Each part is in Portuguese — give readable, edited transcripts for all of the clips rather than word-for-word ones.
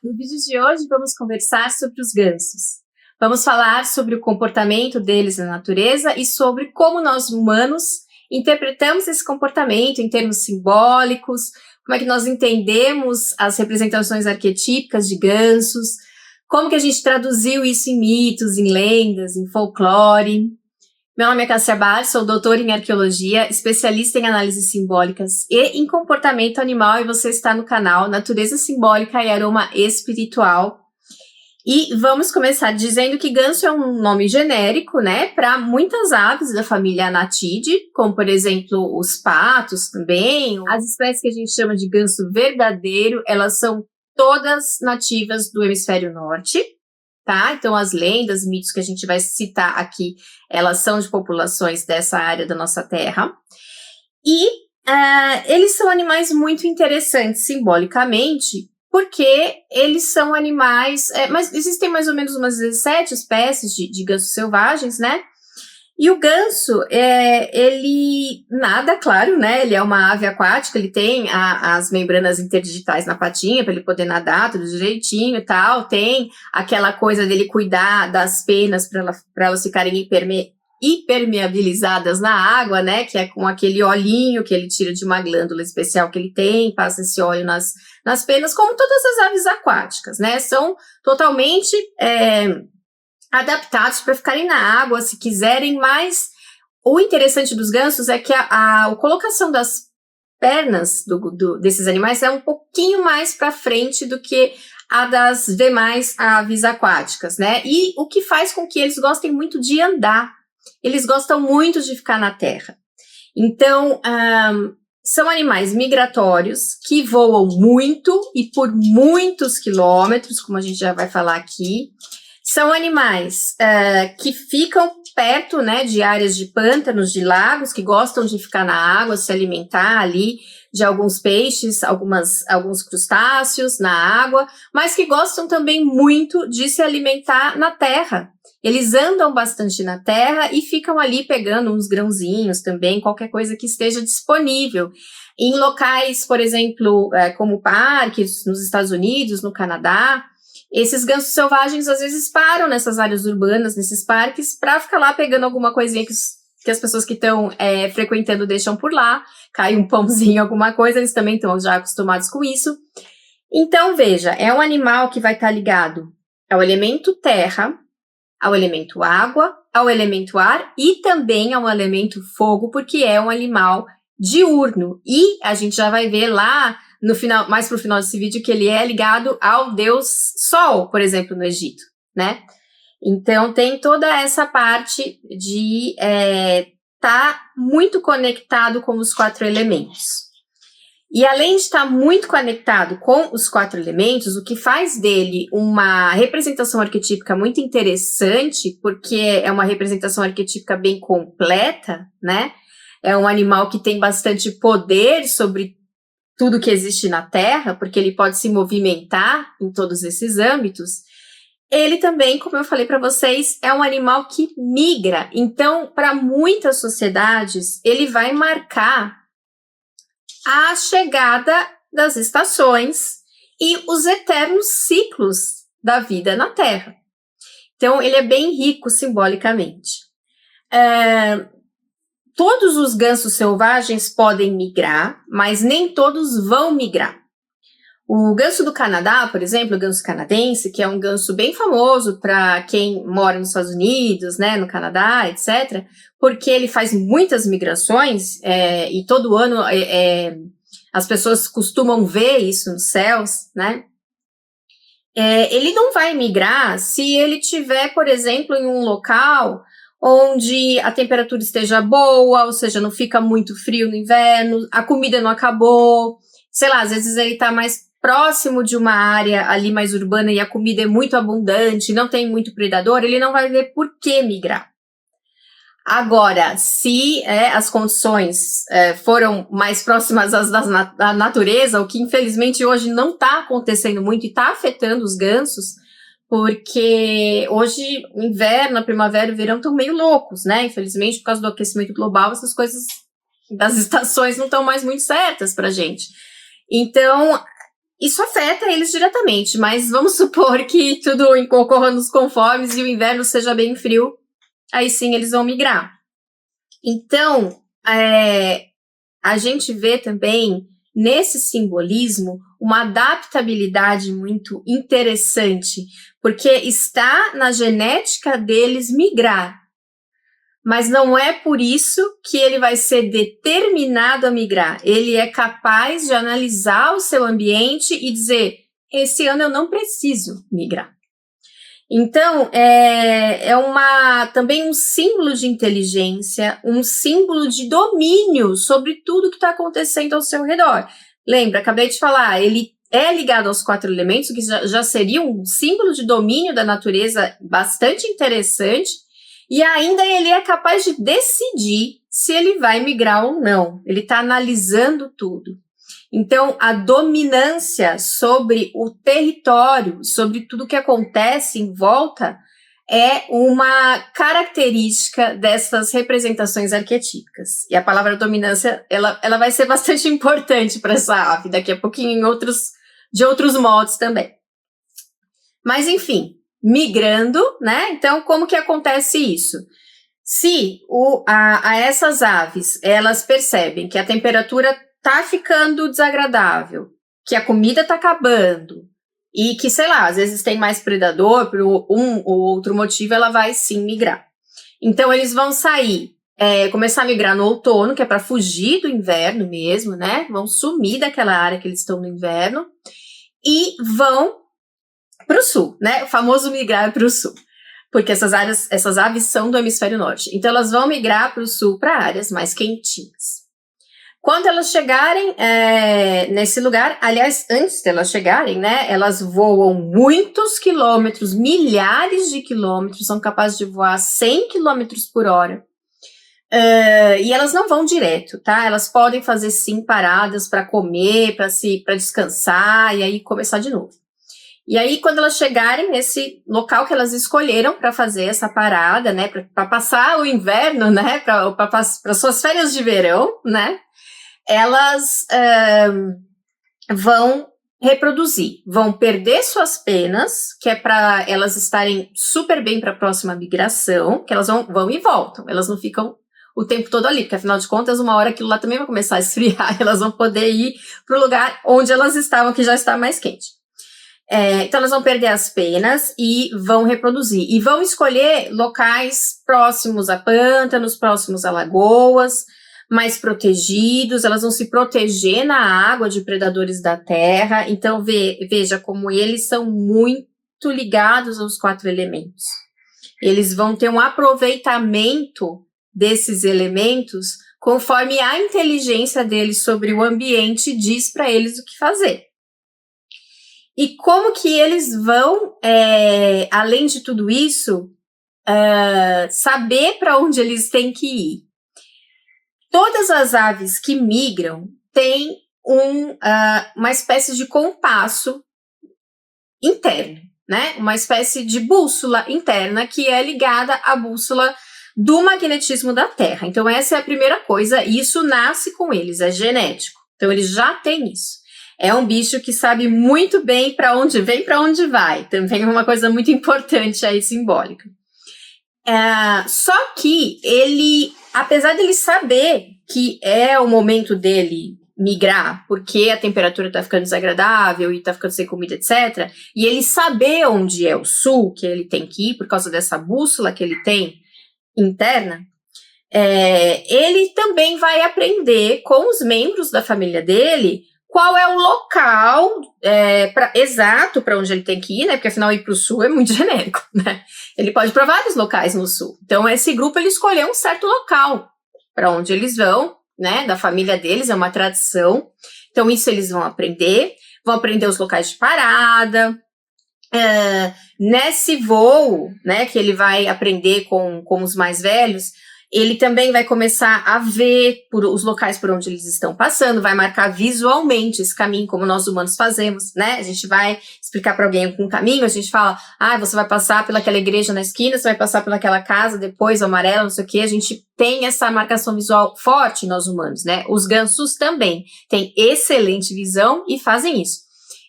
No vídeo de hoje vamos conversar sobre os gansos. Vamos falar sobre o comportamento deles na natureza e sobre como nós humanos interpretamos esse comportamento em termos simbólicos, como é que nós entendemos as representações arquetípicas de gansos, como que a gente traduziu isso em mitos, em lendas, em folclore. Meu nome é Cássia Bar, sou doutora em arqueologia, especialista em análises simbólicas e em comportamento animal, e você está no canal Natureza Simbólica e Aroma Espiritual. E vamos começar dizendo que ganso é um nome genérico, né, para muitas aves da família Anatidae, como por exemplo os patos também. As espécies que a gente chama de ganso verdadeiro, elas são todas nativas do hemisfério norte. Tá? Então, as lendas, mitos que a gente vai citar aqui, elas são de populações dessa área da nossa terra. E eles são animais muito interessantes simbolicamente, porque eles são animais... mas existem mais ou menos umas 17 espécies de gansos selvagens, né? E o ganso, ele nada, claro, né? Ele é uma ave aquática, ele tem as membranas interdigitais na patinha para ele poder nadar tudo direitinho e tal. Tem aquela coisa dele cuidar das penas para elas ficarem hipermeabilizadas na água, né? Que é com aquele olhinho que ele tira de uma glândula especial que ele tem, passa esse óleo nas penas, como todas as aves aquáticas, né? São totalmente... adaptados para ficarem na água, se quiserem, mas o interessante dos gansos é que a colocação das pernas desses animais é um pouquinho mais para frente do que a das demais aves aquáticas, né? E o que faz com que eles gostem muito de andar, eles gostam muito de ficar na terra. Então, são animais migratórios que voam muito e por muitos quilômetros, como a gente já vai falar aqui. São animais que ficam perto, né, de áreas de pântanos, de lagos, que gostam de ficar na água, se alimentar ali de alguns peixes, alguns crustáceos na água, mas que gostam também muito de se alimentar na terra. Eles andam bastante na terra e ficam ali pegando uns grãozinhos também, qualquer coisa que esteja disponível. Em locais, por exemplo, como parques nos Estados Unidos, no Canadá, esses gansos selvagens às vezes param nessas áreas urbanas, nesses parques, para ficar lá pegando alguma coisinha que as pessoas que estão frequentando deixam por lá, cai um pãozinho, alguma coisa, eles também estão já acostumados com isso. Então, veja, é um animal que vai estar ligado ao elemento terra, ao elemento água, ao elemento ar e também ao elemento fogo, porque é um animal diurno. E a gente já vai ver lá no final, mais pro final desse vídeo, que ele é ligado ao deus Sol, por exemplo, no Egito, né? Então, tem toda essa parte de tá muito conectado com os 4 elementos. E além de estar muito conectado com os 4 elementos, o que faz dele uma representação arquetípica muito interessante, porque é uma representação arquetípica bem completa, né? É um animal que tem bastante poder sobre tudo que existe na Terra, porque ele pode se movimentar em todos esses âmbitos. Ele também, como eu falei para vocês, é um animal que migra. Então, para muitas sociedades, ele vai marcar a chegada das estações e os eternos ciclos da vida na Terra. Então, ele é bem rico simbolicamente. Todos os gansos selvagens podem migrar, mas nem todos vão migrar. O ganso do Canadá, por exemplo, o ganso canadense, que é um ganso bem famoso para quem mora nos Estados Unidos, né, no Canadá, etc., porque ele faz muitas migrações e todo ano as pessoas costumam ver isso nos céus, né? Ele não vai migrar se ele tiver, por exemplo, em um local onde a temperatura esteja boa, ou seja, não fica muito frio no inverno, a comida não acabou, sei lá, às vezes ele está mais próximo de uma área ali mais urbana e a comida é muito abundante, não tem muito predador, ele não vai ver por que migrar. Agora, se as condições foram mais próximas da natureza, o que infelizmente hoje não está acontecendo muito e está afetando os gansos, porque hoje o inverno, a primavera e o verão estão meio loucos, né? Infelizmente, por causa do aquecimento global, essas coisas das estações não estão mais muito certas pra gente. Então, Isso afeta eles diretamente, mas vamos supor que tudo ocorra nos conformes e o inverno seja bem frio, aí sim eles vão migrar. Então, a gente vê também, nesse simbolismo, uma adaptabilidade muito interessante, porque está na genética deles migrar. Mas não é por isso que ele vai ser determinado a migrar. Ele é capaz de analisar o seu ambiente e dizer, esse ano eu não preciso migrar. Então, também um símbolo de inteligência, um símbolo de domínio sobre tudo que está acontecendo ao seu redor. Lembra, acabei de falar, ele é ligado aos 4 elementos, que já seria um símbolo de domínio da natureza bastante interessante, e ainda ele é capaz de decidir se ele vai migrar ou não. Ele está analisando tudo. Então, a dominância sobre o território, sobre tudo que acontece em volta, é uma característica dessas representações arquetípicas. E a palavra dominância, ela vai ser bastante importante para essa ave, daqui a pouquinho de outros modos também. Mas, enfim, migrando, né? Então, como que acontece isso? Se essas aves, elas percebem que a temperatura tá ficando desagradável, que a comida tá acabando, e que, sei lá, às vezes tem mais predador, por um ou outro motivo, ela vai sim migrar. Então, eles vão sair, começar a migrar no outono, que é para fugir do inverno mesmo, né? Vão sumir daquela área que eles estão no inverno, e vão para o sul, né? O famoso migrar para o sul. Porque essas aves são do hemisfério norte. Então, elas vão migrar para o sul, para áreas mais quentinhas. Quando elas chegarem nesse lugar, aliás, antes de elas chegarem, né, elas voam muitos quilômetros, milhares de quilômetros, são capazes de voar 100 quilômetros por hora. E elas não vão direto, tá? Elas podem fazer, sim, paradas para comer, para descansar e aí começar de novo. E aí, quando elas chegarem nesse local que elas escolheram para fazer essa parada, né, para passar o inverno, né, para suas férias de verão, né, elas vão reproduzir, vão perder suas penas, que é para elas estarem super bem para a próxima migração, que elas vão e voltam, elas não ficam o tempo todo ali, porque afinal de contas, uma hora aquilo lá também vai começar a esfriar, elas vão poder ir para o lugar onde elas estavam, que já está mais quente. Então, elas vão perder as penas e vão reproduzir. E vão escolher locais próximos a pântanos, próximos a lagoas, mais protegidos. Elas vão se proteger na água de predadores da terra. Então, veja como eles são muito ligados aos 4 elementos. Eles vão ter um aproveitamento desses elementos conforme a inteligência deles sobre o ambiente diz para eles o que fazer. E como que eles vão, além de tudo isso, saber para onde eles têm que ir? Todas as aves que migram têm uma espécie de compasso interno, né? Uma espécie de bússola interna que é ligada à bússola do magnetismo da Terra. Então, essa é a primeira coisa, e isso nasce com eles, é genético. Então, eles já têm isso. É um bicho que sabe muito bem para onde vem e para onde vai. Também é uma coisa muito importante aí, simbólica. Só que ele, apesar dele saber que é o momento dele migrar, porque a temperatura está ficando desagradável e está ficando sem comida, etc., e ele saber onde é o sul, que ele tem que ir, por causa dessa bússola que ele tem interna, ele também vai aprender com os membros da família dele qual é o local exato para onde ele tem que ir, né? Porque afinal ir para o sul é muito genérico, né? Ele pode ir para vários locais no sul. Então esse grupo ele escolheu um certo local para onde eles vão, né? Da família deles, é uma tradição. Então isso eles vão aprender os locais de parada. Nesse voo, né? Que ele vai aprender com os mais velhos. Ele também vai começar a ver os locais por onde eles estão passando, vai marcar visualmente esse caminho, como nós humanos fazemos, né? A gente vai explicar para alguém um caminho, a gente fala, você vai passar pelaquela igreja na esquina, você vai passar pelaquela casa, depois o amarelo, não sei o quê. A gente tem essa marcação visual forte, nós humanos, né? Os gansos também têm excelente visão e fazem isso.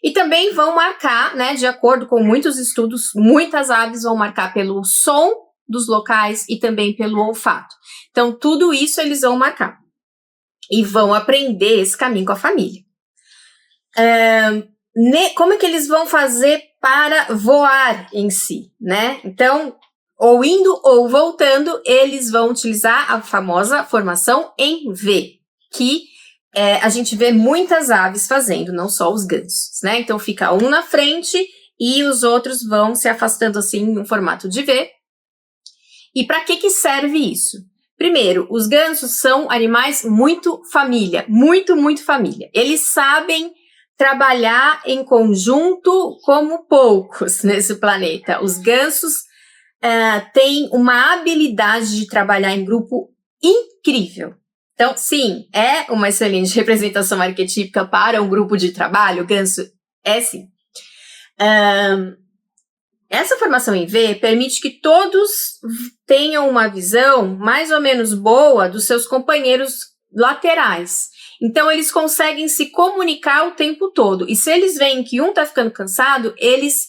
E também vão marcar, né, de acordo com muitos estudos, muitas aves vão marcar pelo som dos locais e também pelo olfato. Então, tudo isso eles vão marcar. E vão aprender esse caminho com a família. Como é que eles vão fazer para voar em si, né? Então, ou indo ou voltando, eles vão utilizar a famosa formação em V, que a gente vê muitas aves fazendo, não só os gansos, né? Então, fica um na frente e os outros vão se afastando assim no formato de V. E para que serve isso? Primeiro, os gansos são animais muito família, muito família. Eles sabem trabalhar em conjunto como poucos nesse planeta. Os gansos têm uma habilidade de trabalhar em grupo incrível. Então, sim, é uma excelente representação arquetípica para um grupo de trabalho. O ganso é sim. Essa formação em V permite que todos tenham uma visão mais ou menos boa dos seus companheiros laterais. Então, eles conseguem se comunicar o tempo todo. E se eles veem que um está ficando cansado, eles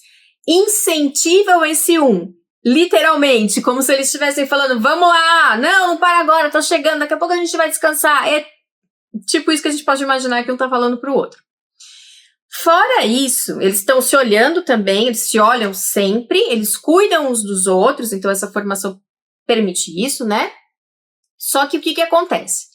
incentivam esse um. Literalmente, como se eles estivessem falando, vamos lá, não para agora, tô chegando, daqui a pouco a gente vai descansar. É tipo isso que a gente pode imaginar que um tá falando pro outro. Fora isso, eles estão se olhando também, eles se olham sempre, eles cuidam uns dos outros, então essa formação permite isso, né? Só que o que acontece?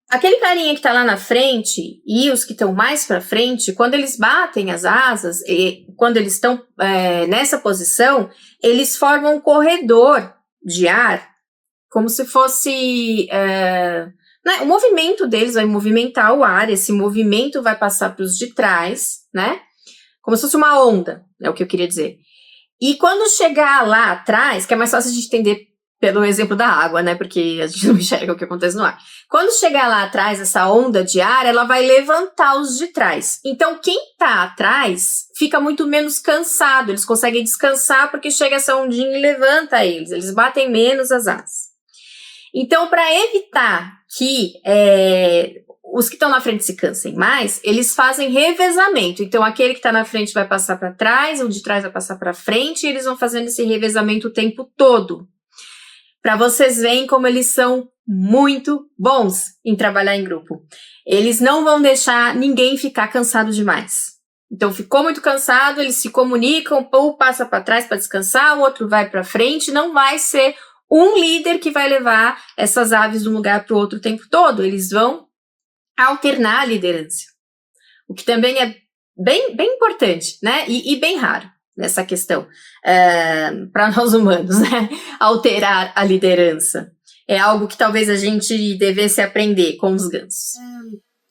Aquele carinha que tá lá na frente e os que estão mais pra frente, quando eles batem as asas, e quando eles estão nessa posição, eles formam um corredor de ar, como se fosse... o movimento deles vai movimentar o ar, esse movimento vai passar para os de trás, né? Como se fosse uma onda, é o que eu queria dizer. E quando chegar lá atrás, que é mais fácil de entender pelo exemplo da água, né? Porque a gente não enxerga o que acontece no ar. Quando chegar lá atrás, essa onda de ar, ela vai levantar os de trás. Então, quem tá atrás fica muito menos cansado. Eles conseguem descansar porque chega essa ondinha e levanta eles. Eles batem menos as asas. Então, para evitar que os que estão na frente se cansem mais, eles fazem revezamento. Então, aquele que está na frente vai passar para trás, o de trás vai passar para frente, e eles vão fazendo esse revezamento o tempo todo. Para vocês verem como eles são muito bons em trabalhar em grupo. Eles não vão deixar ninguém ficar cansado demais. Então, ficou muito cansado, eles se comunicam, um passa para trás para descansar, o outro vai para frente, não vai ser um líder que vai levar essas aves de um lugar para o outro o tempo todo. Eles vão alternar a liderança. O que também é bem importante, né? E bem raro nessa questão para nós humanos, né? Alterar a liderança. É algo que talvez a gente devesse aprender com os gansos.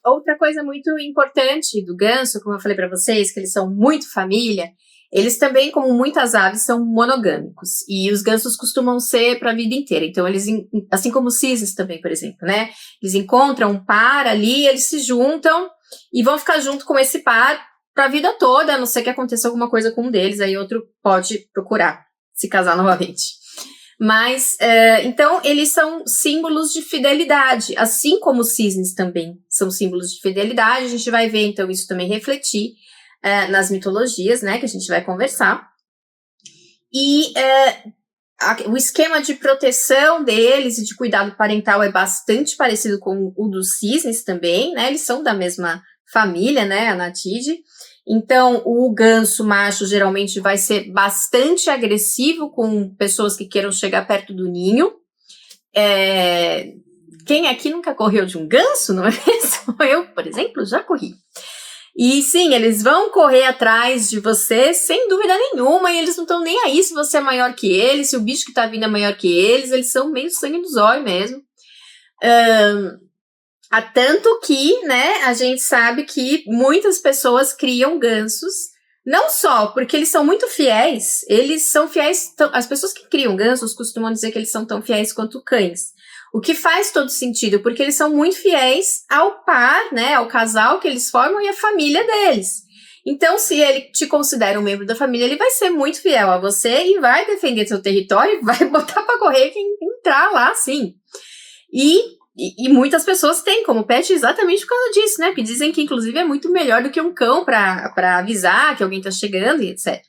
Outra coisa muito importante do ganso, como eu falei para vocês, que eles são muito família, eles também, como muitas aves, são monogâmicos. E os gansos costumam ser para a vida inteira. Então, eles, assim como os cisnes também, por exemplo, né? Eles encontram um par ali, eles se juntam e vão ficar junto com esse par para a vida toda, a não ser que aconteça alguma coisa com um deles, aí outro pode procurar se casar novamente. Mas, então, eles são símbolos de fidelidade, assim como os cisnes também são símbolos de fidelidade. A gente vai ver, então, isso também refletir nas mitologias, né, que a gente vai conversar. E o esquema de proteção deles e de cuidado parental é bastante parecido com o dos cisnes também, né, eles são da mesma família, né, Anatidae. Então, o ganso macho geralmente vai ser bastante agressivo com pessoas que queiram chegar perto do ninho. Quem aqui nunca correu de um ganso, não é mesmo? Eu, por exemplo, já corri. E sim, eles vão correr atrás de você sem dúvida nenhuma, e eles não estão nem aí se você é maior que eles, se o bicho que tá vindo é maior que eles são meio sangue do zóio mesmo. Há tanto que, né, a gente sabe que muitas pessoas criam gansos, não só porque eles são muito fiéis, eles são fiéis, as pessoas que criam gansos costumam dizer que eles são tão fiéis quanto cães, o que faz todo sentido, porque eles são muito fiéis ao par, né, ao casal que eles formam e à família deles. Então, se ele te considera um membro da família, ele vai ser muito fiel a você e vai defender seu território, vai botar pra correr quem entrar lá, sim. E E muitas pessoas têm como pet exatamente por causa disso, né? Que dizem que, inclusive, é muito melhor do que um cão pra avisar que alguém tá chegando e etc.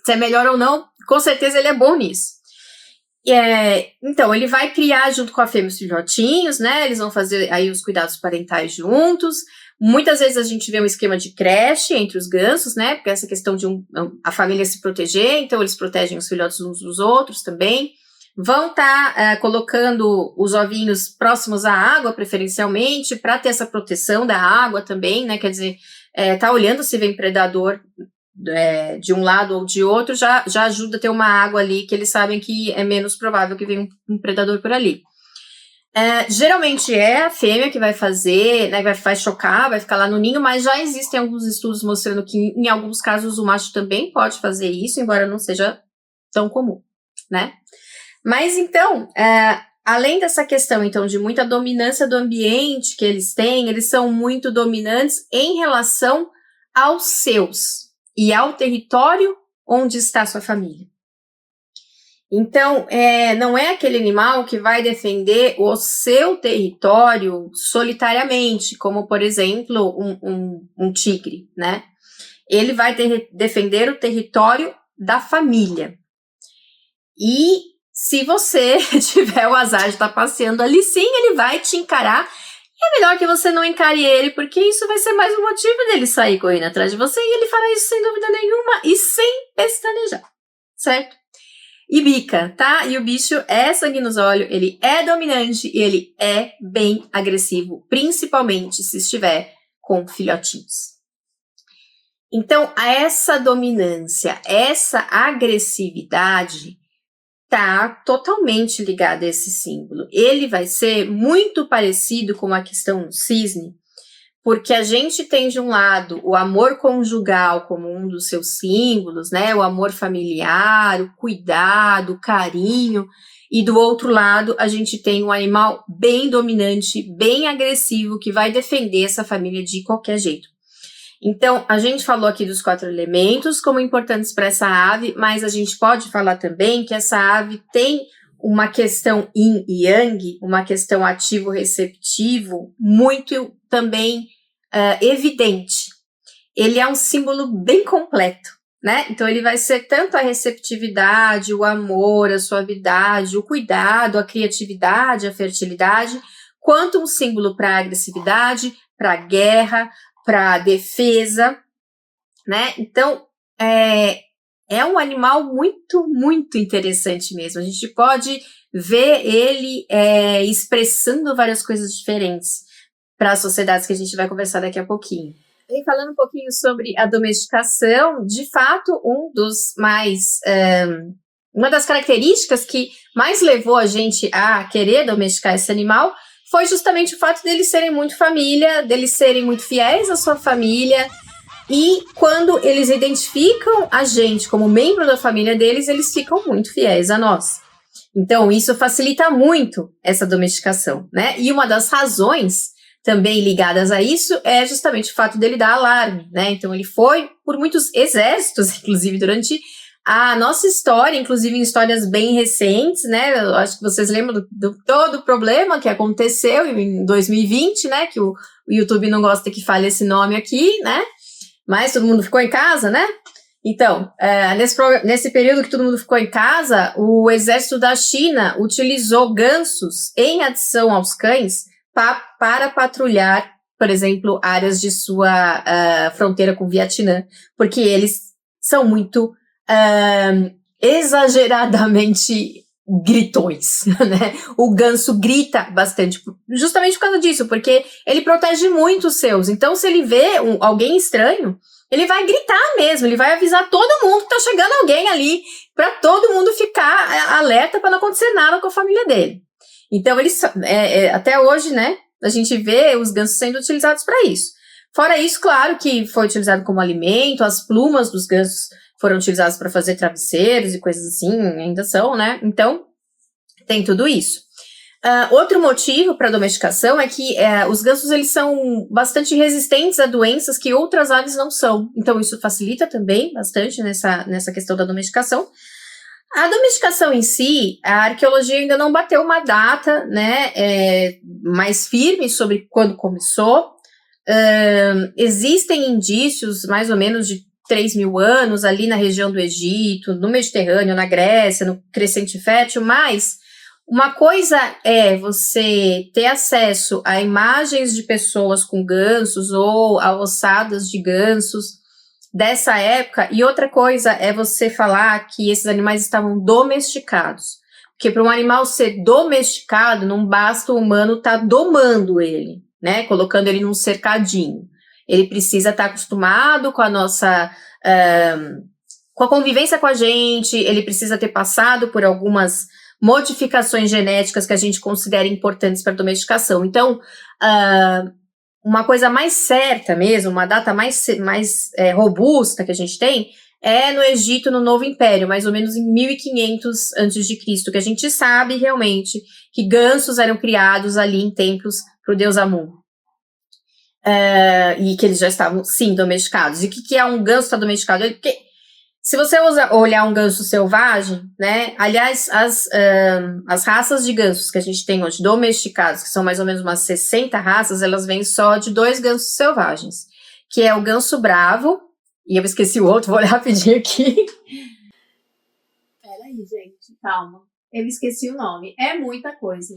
Se é melhor ou não, com certeza ele é bom nisso. Então, ele vai criar junto com a fêmea os filhotinhos, né? Eles vão fazer aí os cuidados parentais juntos. Muitas vezes a gente vê um esquema de creche entre os gansos, né? Porque essa questão de a família se proteger, então eles protegem os filhotes uns dos outros também. Vão estar colocando os ovinhos próximos à água, preferencialmente, para ter essa proteção da água também, né? Quer dizer, tá olhando se vem predador de um lado ou de outro, já ajuda a ter uma água ali que eles sabem que é menos provável que venha um predador por ali. Geralmente é a fêmea que vai fazer, né, vai chocar, vai ficar lá no ninho, mas já existem alguns estudos mostrando que em alguns casos o macho também pode fazer isso, embora não seja tão comum, né? Mas então, além dessa questão então de muita dominância do ambiente que eles têm, eles são muito dominantes em relação aos seus e ao território onde está sua família. Então, não é aquele animal que vai defender o seu território solitariamente, como, por exemplo, um tigre, né? Ele vai defender o território da família. E se você tiver o azar de estar passeando ali, sim, ele vai te encarar. E é melhor que você não encare ele, porque isso vai ser mais um motivo dele sair correndo atrás de você, e ele fará isso sem dúvida nenhuma e sem pestanejar, certo? E bica, tá? E o bicho é sangue nos olhos, ele é dominante e ele é bem agressivo, principalmente se estiver com filhotinhos. Então, essa dominância, essa agressividade tá totalmente ligada a esse símbolo. Ele vai ser muito parecido com a questão do cisne, porque a gente tem de um lado o amor conjugal como um dos seus símbolos, né? O amor familiar, o cuidado, o carinho, e do outro lado a gente tem um animal bem dominante, bem agressivo, que vai defender essa família de qualquer jeito. Então, a gente falou aqui dos 4 elementos como importantes para essa ave, mas a gente pode falar também que essa ave tem uma questão yin e yang, uma questão ativo-receptivo, muito também evidente. Ele é um símbolo bem completo, né? Então, ele vai ser tanto a receptividade, o amor, a suavidade, o cuidado, a criatividade, a fertilidade, quanto um símbolo para a agressividade, para a guerra, para defesa, né? Então, é um animal muito, muito interessante mesmo. A gente pode ver ele expressando várias coisas diferentes para as sociedades que a gente vai conversar daqui a pouquinho. E falando um pouquinho sobre a domesticação, de fato, uma das características que mais levou a gente a querer domesticar esse animal foi justamente o fato deles serem muito família, deles serem muito fiéis à sua família, e quando eles identificam a gente como membro da família deles, eles ficam muito fiéis a nós. Então, isso facilita muito essa domesticação, né? E uma das razões também ligadas a isso é justamente o fato dele dar alarme, né? Então, ele foi por muitos exércitos, inclusive durante a nossa história, inclusive em histórias bem recentes, né? Eu acho que vocês lembram do todo o problema que aconteceu em 2020, né? Que o YouTube não gosta que fale esse nome aqui, né? Mas todo mundo ficou em casa, né? Então, nesse período que todo mundo ficou em casa, o exército da China utilizou gansos em adição aos cães para patrulhar, por exemplo, áreas de sua fronteira com o Vietnã, porque eles são muito exageradamente gritões, né? O ganso grita bastante, justamente por causa disso, porque ele protege muito os seus. Então, se ele vê alguém estranho, ele vai gritar mesmo, ele vai avisar todo mundo que tá chegando alguém ali, para todo mundo ficar alerta para não acontecer nada com a família dele. Então, eles, até hoje, né, a gente vê os gansos sendo utilizados para isso. Fora isso, claro que foi utilizado como alimento, as plumas dos gansos foram utilizadas para fazer travesseiros e coisas assim, ainda são, né? Então, tem tudo isso. Outro motivo para a domesticação é que os gansos eles são bastante resistentes a doenças que outras aves não são. Então, isso facilita também bastante nessa questão da domesticação. A domesticação em si, a arqueologia ainda não bateu uma data, né, mais firme sobre quando começou. Existem indícios, mais ou menos de 3.000 anos, ali na região do Egito, no Mediterrâneo, na Grécia, no Crescente Fértil, mas uma coisa é você ter acesso a imagens de pessoas com gansos ou a ossadas de gansos dessa época, e outra coisa é você falar que esses animais estavam domesticados. Porque para um animal ser domesticado, não basta o humano estar domando ele, né? Colocando ele num cercadinho. Ele precisa estar acostumado com a nossa... com a convivência com a gente, ele precisa ter passado por algumas modificações genéticas que a gente considera importantes para a domesticação. Então, uma coisa mais certa mesmo, uma data mais robusta que a gente tem, é no Egito, no Novo Império, mais ou menos em 1500 a.C., que a gente sabe realmente que gansos eram criados ali em templos para o deus Amun. E que eles já estavam, sim, domesticados. E o que é um ganso estar domesticado? Porque se você olhar um ganso selvagem, né? Aliás, as raças de gansos que a gente tem hoje, domesticados, que são mais ou menos umas 60 raças, elas vêm só de 2 gansos selvagens, que é o ganso bravo, e eu esqueci o outro, vou olhar rapidinho aqui. Peraí, gente, calma. Eu esqueci o nome. É muita coisa.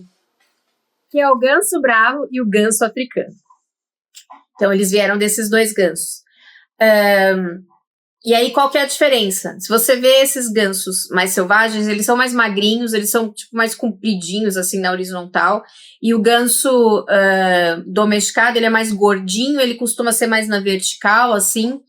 Que é o ganso bravo e o ganso africano. Então, eles vieram desses 2 gansos. E aí, qual que é a diferença? Se você vê esses gansos mais selvagens, eles são mais magrinhos, eles são tipo mais compridinhos, assim, na horizontal. E o ganso domesticado, ele é mais gordinho, ele costuma ser mais na vertical, assim.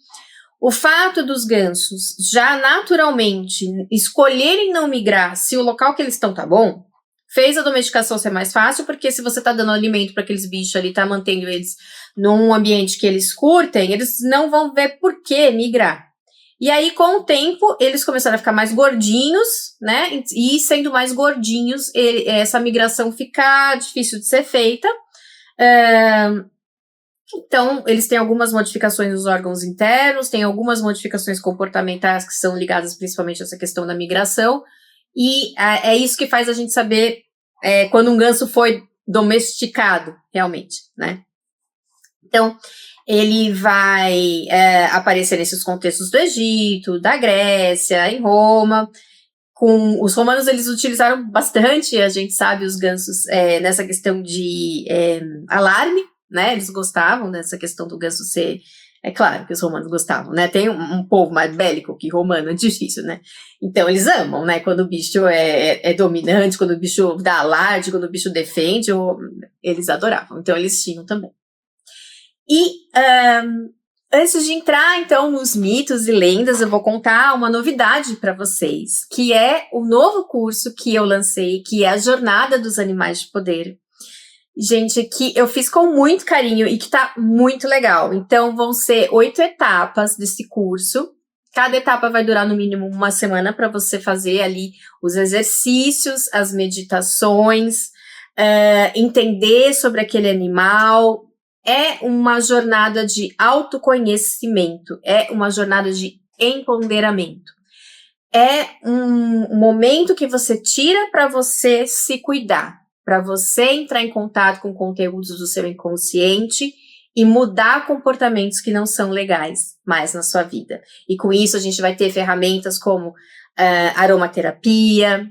O fato dos gansos já naturalmente escolherem não migrar se o local que eles estão tá bom, fez a domesticação ser mais fácil, porque se você tá dando alimento para aqueles bichos ali, tá mantendo eles num ambiente que eles curtem, eles não vão ver por que migrar. E aí, com o tempo, eles começaram a ficar mais gordinhos, né? E sendo mais gordinhos, essa migração fica difícil de ser feita. Então, eles têm algumas modificações nos órgãos internos, tem algumas modificações comportamentais que são ligadas principalmente a essa questão da migração. E é isso que faz a gente saber quando um ganso foi domesticado, realmente, né? Então, ele vai aparecer nesses contextos do Egito, da Grécia, em Roma. Com os romanos, eles utilizaram bastante, a gente sabe, os gansos nessa questão de alarme, né? Eles gostavam dessa questão do ganso ser... É claro que os romanos gostavam, né? Tem um povo mais bélico que romano, é difícil, né? Então, eles amam, né? Quando o bicho é dominante, quando o bicho dá alarde, quando o bicho defende, eles adoravam. Então, eles tinham também. E antes de entrar, então, nos mitos e lendas, eu vou contar uma novidade para vocês, que é o novo curso que eu lancei, que é a Jornada dos Animais de Poder. Gente, que eu fiz com muito carinho e que tá muito legal. Então, vão ser 8 etapas desse curso. Cada etapa vai durar no mínimo uma semana para você fazer ali os exercícios, as meditações, entender sobre aquele animal. É uma jornada de autoconhecimento, é uma jornada de empoderamento. É um momento que você tira para você se cuidar, para você entrar em contato com conteúdos do seu inconsciente e mudar comportamentos que não são legais mais na sua vida. E com isso a gente vai ter ferramentas como aromaterapia,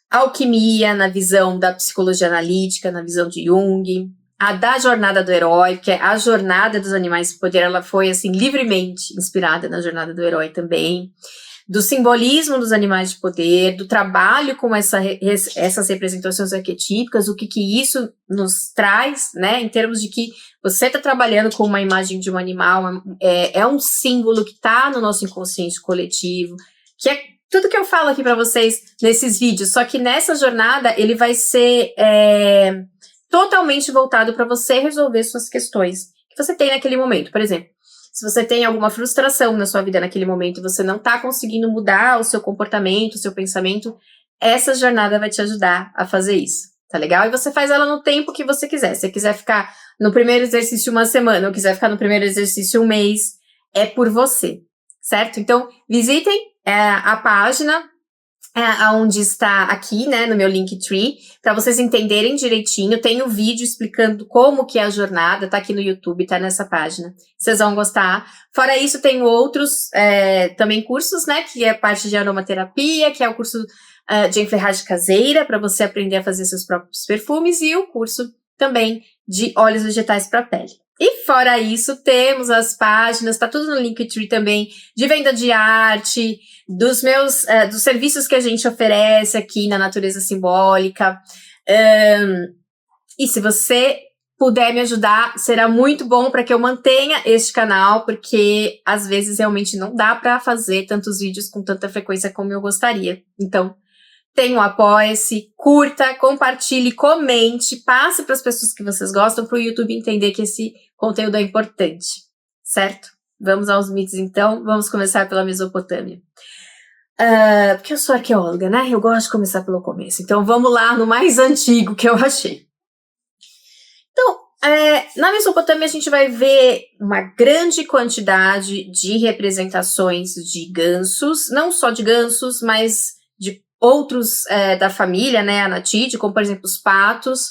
alquimia na visão da psicologia analítica, na visão de Jung, a da Jornada do Herói, que é a Jornada dos Animais de Poder, ela foi, assim, livremente inspirada na Jornada do Herói também, do simbolismo dos animais de poder, do trabalho com essas representações arquetípicas, o que isso nos traz, né, em termos de que você está trabalhando com uma imagem de um animal, é um símbolo que está no nosso inconsciente coletivo, que é tudo que eu falo aqui para vocês nesses vídeos, só que nessa jornada ele vai ser totalmente voltado para você resolver suas questões que você tem naquele momento. Por exemplo, se você tem alguma frustração na sua vida naquele momento e você não está conseguindo mudar o seu comportamento, o seu pensamento, essa jornada vai te ajudar a fazer isso, tá legal? E você faz ela no tempo que você quiser. Se você quiser ficar no primeiro exercício uma semana ou quiser ficar no primeiro exercício um mês, é por você, certo? Então, visitem a página aonde está aqui, né, no meu Linktree, para vocês entenderem direitinho. Tem um vídeo explicando como que é a jornada, tá aqui no YouTube, tá nessa página. Vocês vão gostar. Fora isso, tem outros também cursos, né, que é parte de aromaterapia, que é o curso de enferragem caseira, para você aprender a fazer seus próprios perfumes, e o curso também de óleos vegetais para pele. E fora isso, temos as páginas, tá tudo no Linktree também, de venda de arte, dos serviços que a gente oferece aqui na Natureza Simbólica. E se você puder me ajudar, será muito bom para que eu mantenha este canal, porque às vezes realmente não dá para fazer tantos vídeos com tanta frequência como eu gostaria. Então, tem um apoia-se, curta, compartilhe, comente, passe para as pessoas que vocês gostam, para o YouTube entender que esse conteúdo é importante, certo? Vamos aos mitos, então. Vamos começar pela Mesopotâmia. Porque eu sou arqueóloga, né? Eu gosto de começar pelo começo. Então, vamos lá no mais antigo que eu achei. Então, na Mesopotâmia, a gente vai ver uma grande quantidade de representações de gansos, não só de gansos, mas de outros da família, né, Anatide, como, por exemplo, os patos.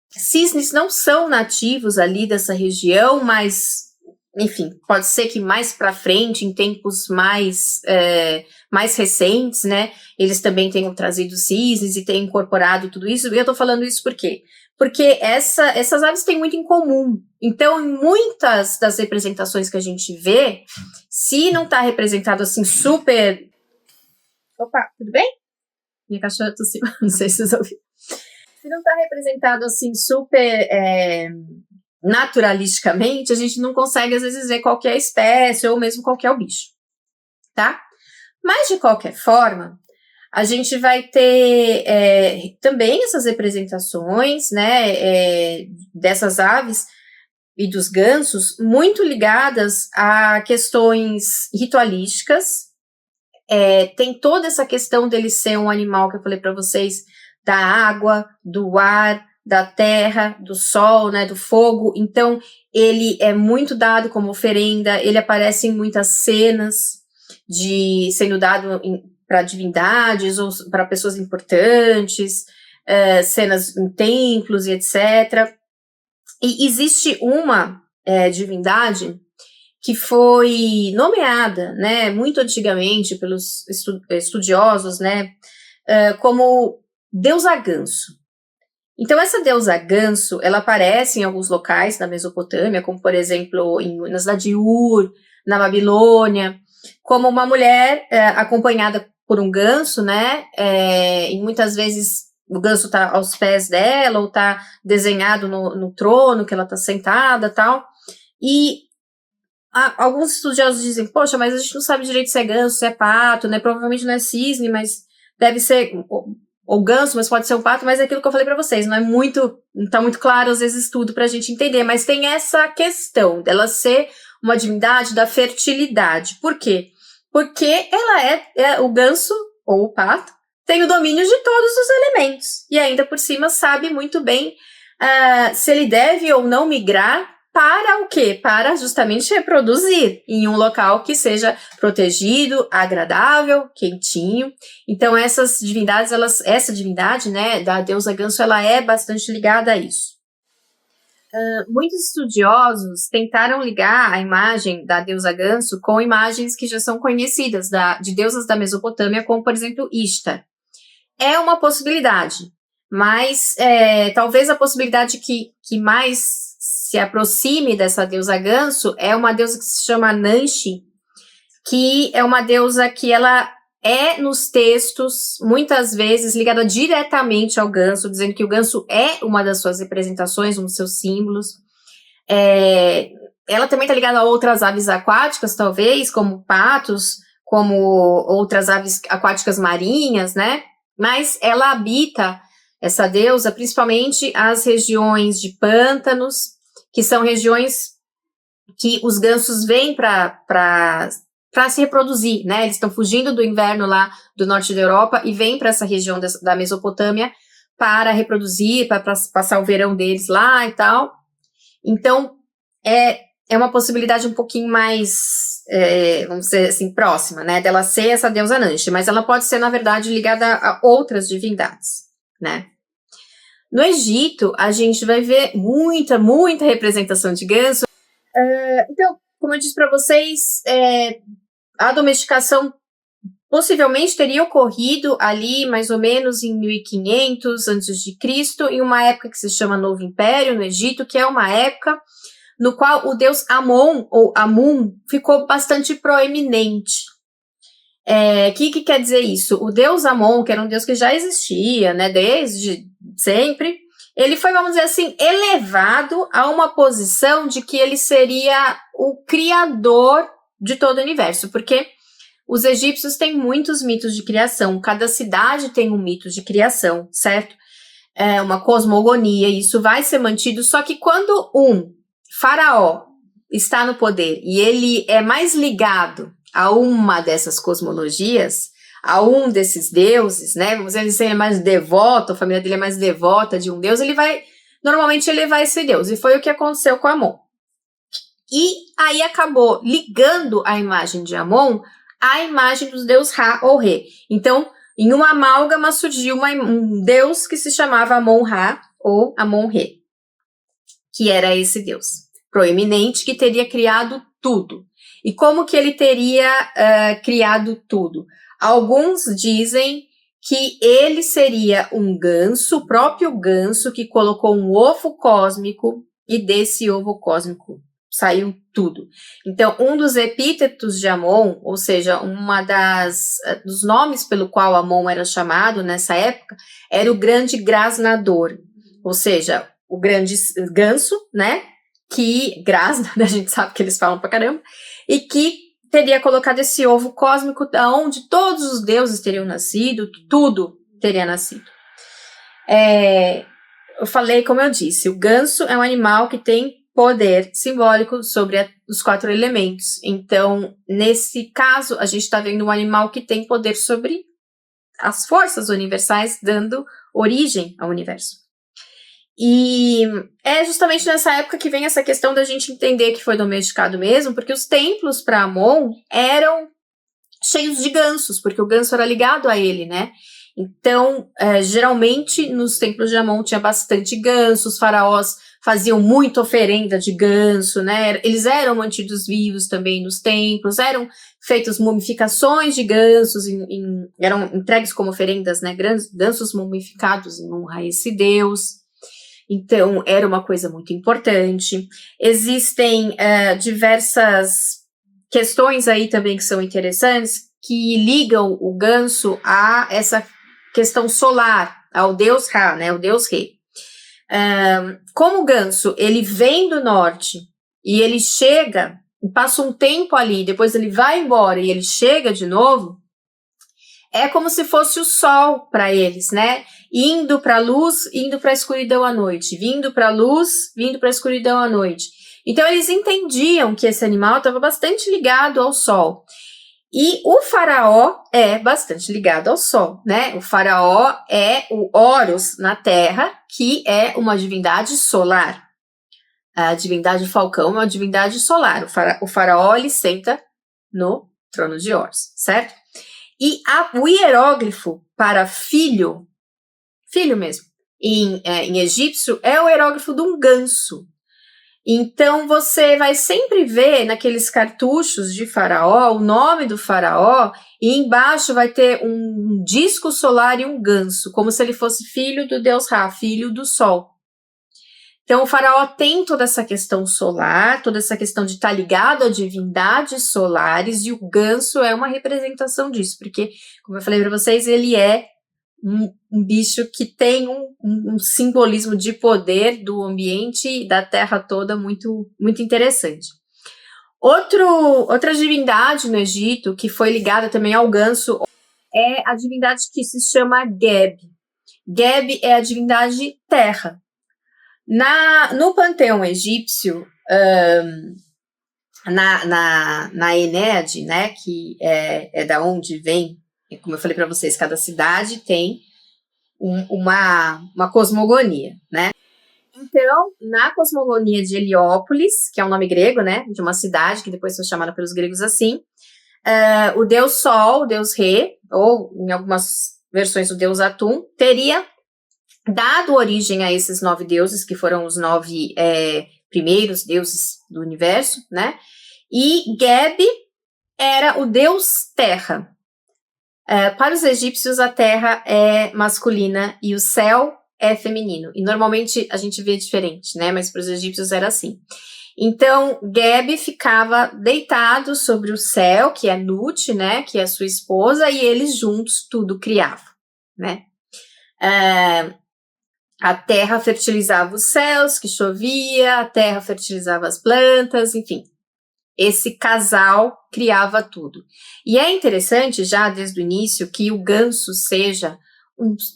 Cisnes não são nativos ali dessa região, mas, enfim, pode ser que mais para frente, em tempos mais recentes, né, eles também tenham trazido cisnes e tenham incorporado tudo isso. E eu tô falando isso por quê? Porque essas aves têm muito em comum. Então, em muitas das representações que a gente vê, se não tá representado assim super... Opa, tudo bem? Minha cachorra tossiu, não sei se vocês ouviram. Se não está representado assim super naturalisticamente, a gente não consegue às vezes ver qual que é a espécie ou mesmo qual que é o bicho, tá? Mas de qualquer forma, a gente vai ter também essas representações, né, dessas aves e dos gansos muito ligadas a questões ritualísticas. Tem toda essa questão dele ser um animal que eu falei para vocês, da água, do ar, da terra, do sol, né, do fogo. Então, ele é muito dado como oferenda, ele aparece em muitas cenas de sendo dado para divindades ou para pessoas importantes, cenas em templos e etc. E existe uma divindade que foi nomeada, né, muito antigamente pelos estudiosos, né, como deusa ganso. Então, essa deusa ganso, ela aparece em alguns locais na Mesopotâmia, como, por exemplo, na cidade de Ur, na Babilônia, como uma mulher acompanhada por um ganso, né, e muitas vezes o ganso está aos pés dela, ou está desenhado no trono que ela está sentada, tal, e alguns estudiosos dizem, poxa, mas a gente não sabe direito se é ganso, se é pato, né, provavelmente não é cisne, mas deve ser... ou ganso, mas pode ser um pato, mas é aquilo que eu falei para vocês, não tá muito claro, às vezes, tudo pra gente entender, mas tem essa questão dela ser uma divindade da fertilidade. Por quê? Porque ela o ganso, ou o pato, tem o domínio de todos os elementos, e ainda por cima sabe muito bem se ele deve ou não migrar. Para o quê? Para justamente reproduzir em um local que seja protegido, agradável, quentinho. Então, essas divindades, essa divindade, né, da deusa ganso, ela é bastante ligada a isso. Muitos estudiosos tentaram ligar a imagem da deusa ganso com imagens que já são conhecidas de deusas da Mesopotâmia, como, por exemplo, Ishtar. É uma possibilidade, mas talvez a possibilidade que mais se aproxime dessa deusa ganso é uma deusa que se chama Nanshi, que é uma deusa que ela é nos textos, muitas vezes, ligada diretamente ao ganso, dizendo que o ganso é uma das suas representações, um dos seus símbolos. Ela também está ligada a outras aves aquáticas, talvez, como patos, como outras aves aquáticas marinhas, né? Mas ela habita, essa deusa, principalmente as regiões de pântanos, que são regiões que os gansos vêm para se reproduzir, né? Eles estão fugindo do inverno lá do norte da Europa e vêm para essa região da Mesopotâmia para reproduzir, para passar o verão deles lá e tal. Então, é uma possibilidade um pouquinho mais vamos dizer assim, próxima, né, dela ser essa deusa Nanshi, mas ela pode ser, na verdade, ligada a outras divindades, né. No Egito, a gente vai ver muita representação de ganso. Então, como eu disse para vocês, a domesticação possivelmente teria ocorrido ali mais ou menos em 1500 a.C., em uma época que se chama Novo Império, no Egito, que é uma época no qual o deus Amon, ou Amun, ficou bastante proeminente. O que quer dizer isso? O deus Amon, que era um deus que já existia, né, desde sempre, ele foi, vamos dizer assim, elevado a uma posição de que ele seria o criador de todo o universo, porque os egípcios têm muitos mitos de criação, cada cidade tem um mito de criação, certo? É uma cosmogonia, isso vai ser mantido, só que quando um faraó está no poder e ele é mais ligado a uma dessas cosmologias, a um desses deuses, né? Vamos dizer, ele é mais devoto, a família dele é mais devota de um deus, normalmente ele vai ser deus, e foi o que aconteceu com Amon. E aí acabou ligando a imagem de Amon à imagem dos deuses Ra ou Re. Então, em uma amálgama surgiu um deus que se chamava Amon-Ra ou Amon-Re, que era esse deus proeminente que teria criado tudo. E como que ele teria criado tudo? Alguns dizem que ele seria um ganso, o próprio ganso, que colocou um ovo cósmico e desse ovo cósmico saiu tudo. Então, um dos epítetos de Amon, ou seja, dos nomes pelo qual Amon era chamado nessa época, era o grande grasnador, ou seja, o grande ganso, né, que grasna, a gente sabe que eles falam pra caramba, e que teria colocado esse ovo cósmico onde todos os deuses teriam nascido, tudo teria nascido. Eu falei, como eu disse, o ganso é um animal que tem poder simbólico sobre os 4 elementos. Então, nesse caso, a gente está vendo um animal que tem poder sobre as forças universais, dando origem ao universo. E é justamente nessa época que vem essa questão da gente entender que foi domesticado mesmo, porque os templos para Amon eram cheios de gansos, porque o ganso era ligado a ele, né? Então, geralmente, nos templos de Amon tinha bastante ganso, os faraós faziam muita oferenda de ganso, né? Eles eram mantidos vivos também nos templos, eram feitas mumificações de gansos, eram entregues como oferendas, né? Gansos mumificados em honra a esse deus. Então, era uma coisa muito importante. Existem diversas questões aí também que são interessantes, que ligam o ganso a essa questão solar, ao deus Ra, né, o deus Re. Como o ganso, ele vem do norte e ele chega, e passa um tempo ali, depois ele vai embora e ele chega de novo, é como se fosse o sol para eles, né? Indo para a luz, indo para a escuridão à noite, vindo para a luz, vindo para a escuridão à noite. Então eles entendiam que esse animal estava bastante ligado ao sol. E o faraó é bastante ligado ao sol, né? O faraó é o Horus na Terra, que é uma divindade solar. A divindade Falcão é uma divindade solar. O faraó, ele senta no trono de Horus, certo? E o hieróglifo para filho mesmo, em egípcio, é o hieróglifo de um ganso. Então, você vai sempre ver naqueles cartuchos de faraó, o nome do faraó, e embaixo vai ter um disco solar e um ganso, como se ele fosse filho do deus Ra, filho do sol. Então, o faraó tem toda essa questão solar, toda essa questão de estar ligado a divindades solares, e o ganso é uma representação disso, porque, como eu falei para vocês, ele é um bicho que tem um simbolismo de poder do ambiente e da terra toda muito, muito interessante. Outra divindade no Egito, que foi ligada também ao ganso, é a divindade que se chama Geb. Geb é a divindade terra. No panteão egípcio, na Enéade, né, que é da onde vem, como eu falei para vocês, cada cidade tem uma cosmogonia, né? Então, na cosmogonia de Heliópolis, que é um nome grego, né, de uma cidade que depois foi chamada pelos gregos assim, o deus Sol, o deus Re, ou em algumas versões o deus Atum, teria dado origem a esses 9 deuses, que foram os 9 primeiros deuses do universo, né? E Geb era o deus Terra. Para os egípcios, a Terra é masculina e o céu é feminino. E normalmente a gente vê diferente, né? Mas para os egípcios era assim. Então, Geb ficava deitado sobre o céu, que é Nut, né? Que é sua esposa, e eles juntos tudo criavam, né? A terra fertilizava os céus, que chovia, a terra fertilizava as plantas, enfim. Esse casal criava tudo. E é interessante, já desde o início, que o ganso seja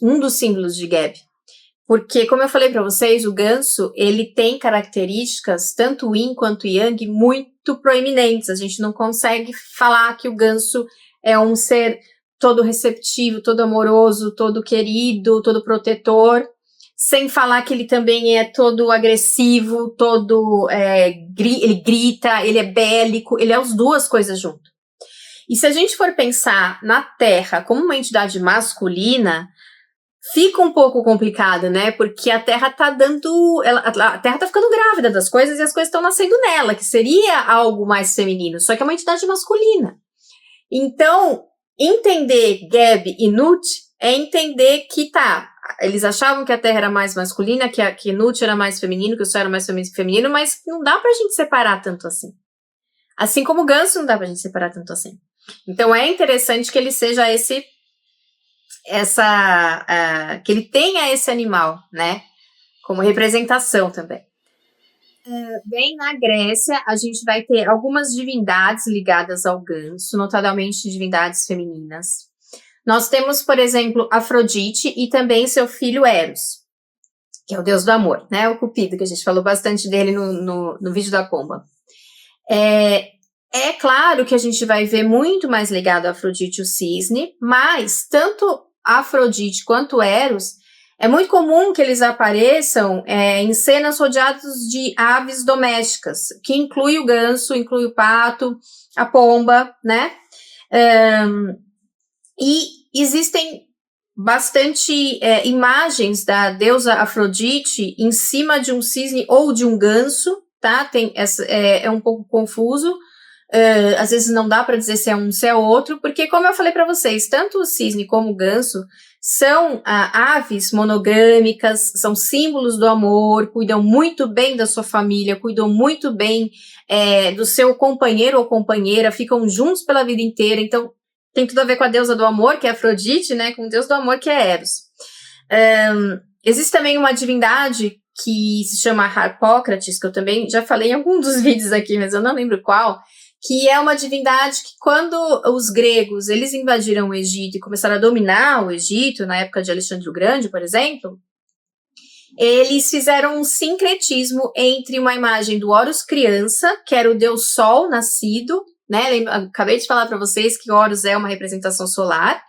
um dos símbolos de Geb. Porque, como eu falei para vocês, o ganso, ele tem características, tanto yin quanto yang, muito proeminentes. A gente não consegue falar que o ganso é um ser todo receptivo, todo amoroso, todo querido, todo protetor, sem falar que ele também é todo agressivo, todo ele grita, ele é bélico, ele é as duas coisas junto. E se a gente for pensar na Terra como uma entidade masculina, fica um pouco complicado, né? Porque a Terra tá a Terra tá ficando grávida das coisas e as coisas estão nascendo nela, que seria algo mais feminino, só que é uma entidade masculina. Então, entender Geb e Nut é entender que eles achavam que a Terra era mais masculina, que Nut era mais feminino, que o céu era mais feminino, mas não dá pra gente separar tanto assim. Assim como o ganso não dá pra gente separar tanto assim. Então é interessante que ele seja que ele tenha esse animal, né, como representação também. Bem, na Grécia, a gente vai ter algumas divindades ligadas ao ganso, notadamente divindades femininas. Nós temos, por exemplo, Afrodite e também seu filho Eros, que é o deus do amor, né? O Cupido, que a gente falou bastante dele no vídeo da pomba. É claro que a gente vai ver muito mais ligado a Afrodite o cisne, mas tanto Afrodite quanto Eros, é muito comum que eles apareçam em cenas rodeados de aves domésticas, que inclui o ganso, inclui o pato, a pomba, né? E existem bastante imagens da deusa Afrodite em cima de um cisne ou de um ganso, tá? É um pouco confuso. Às vezes não dá para dizer se é um, se é outro, porque como eu falei para vocês, tanto o cisne como o ganso são aves monogâmicas, são símbolos do amor, cuidam muito bem da sua família, cuidam muito bem do seu companheiro ou companheira, ficam juntos pela vida inteira, então tem tudo a ver com a deusa do amor, que é Afrodite, né, com o deus do amor, que é Eros. Existe também uma divindade que se chama Harpócrates, que eu também já falei em algum dos vídeos aqui, mas eu não lembro qual, que é uma divindade que quando os gregos eles invadiram o Egito e começaram a dominar o Egito, na época de Alexandre o Grande, por exemplo, eles fizeram um sincretismo entre uma imagem do Horus criança, que era o deus Sol nascido, né? Acabei de falar para vocês que Horus é uma representação solar,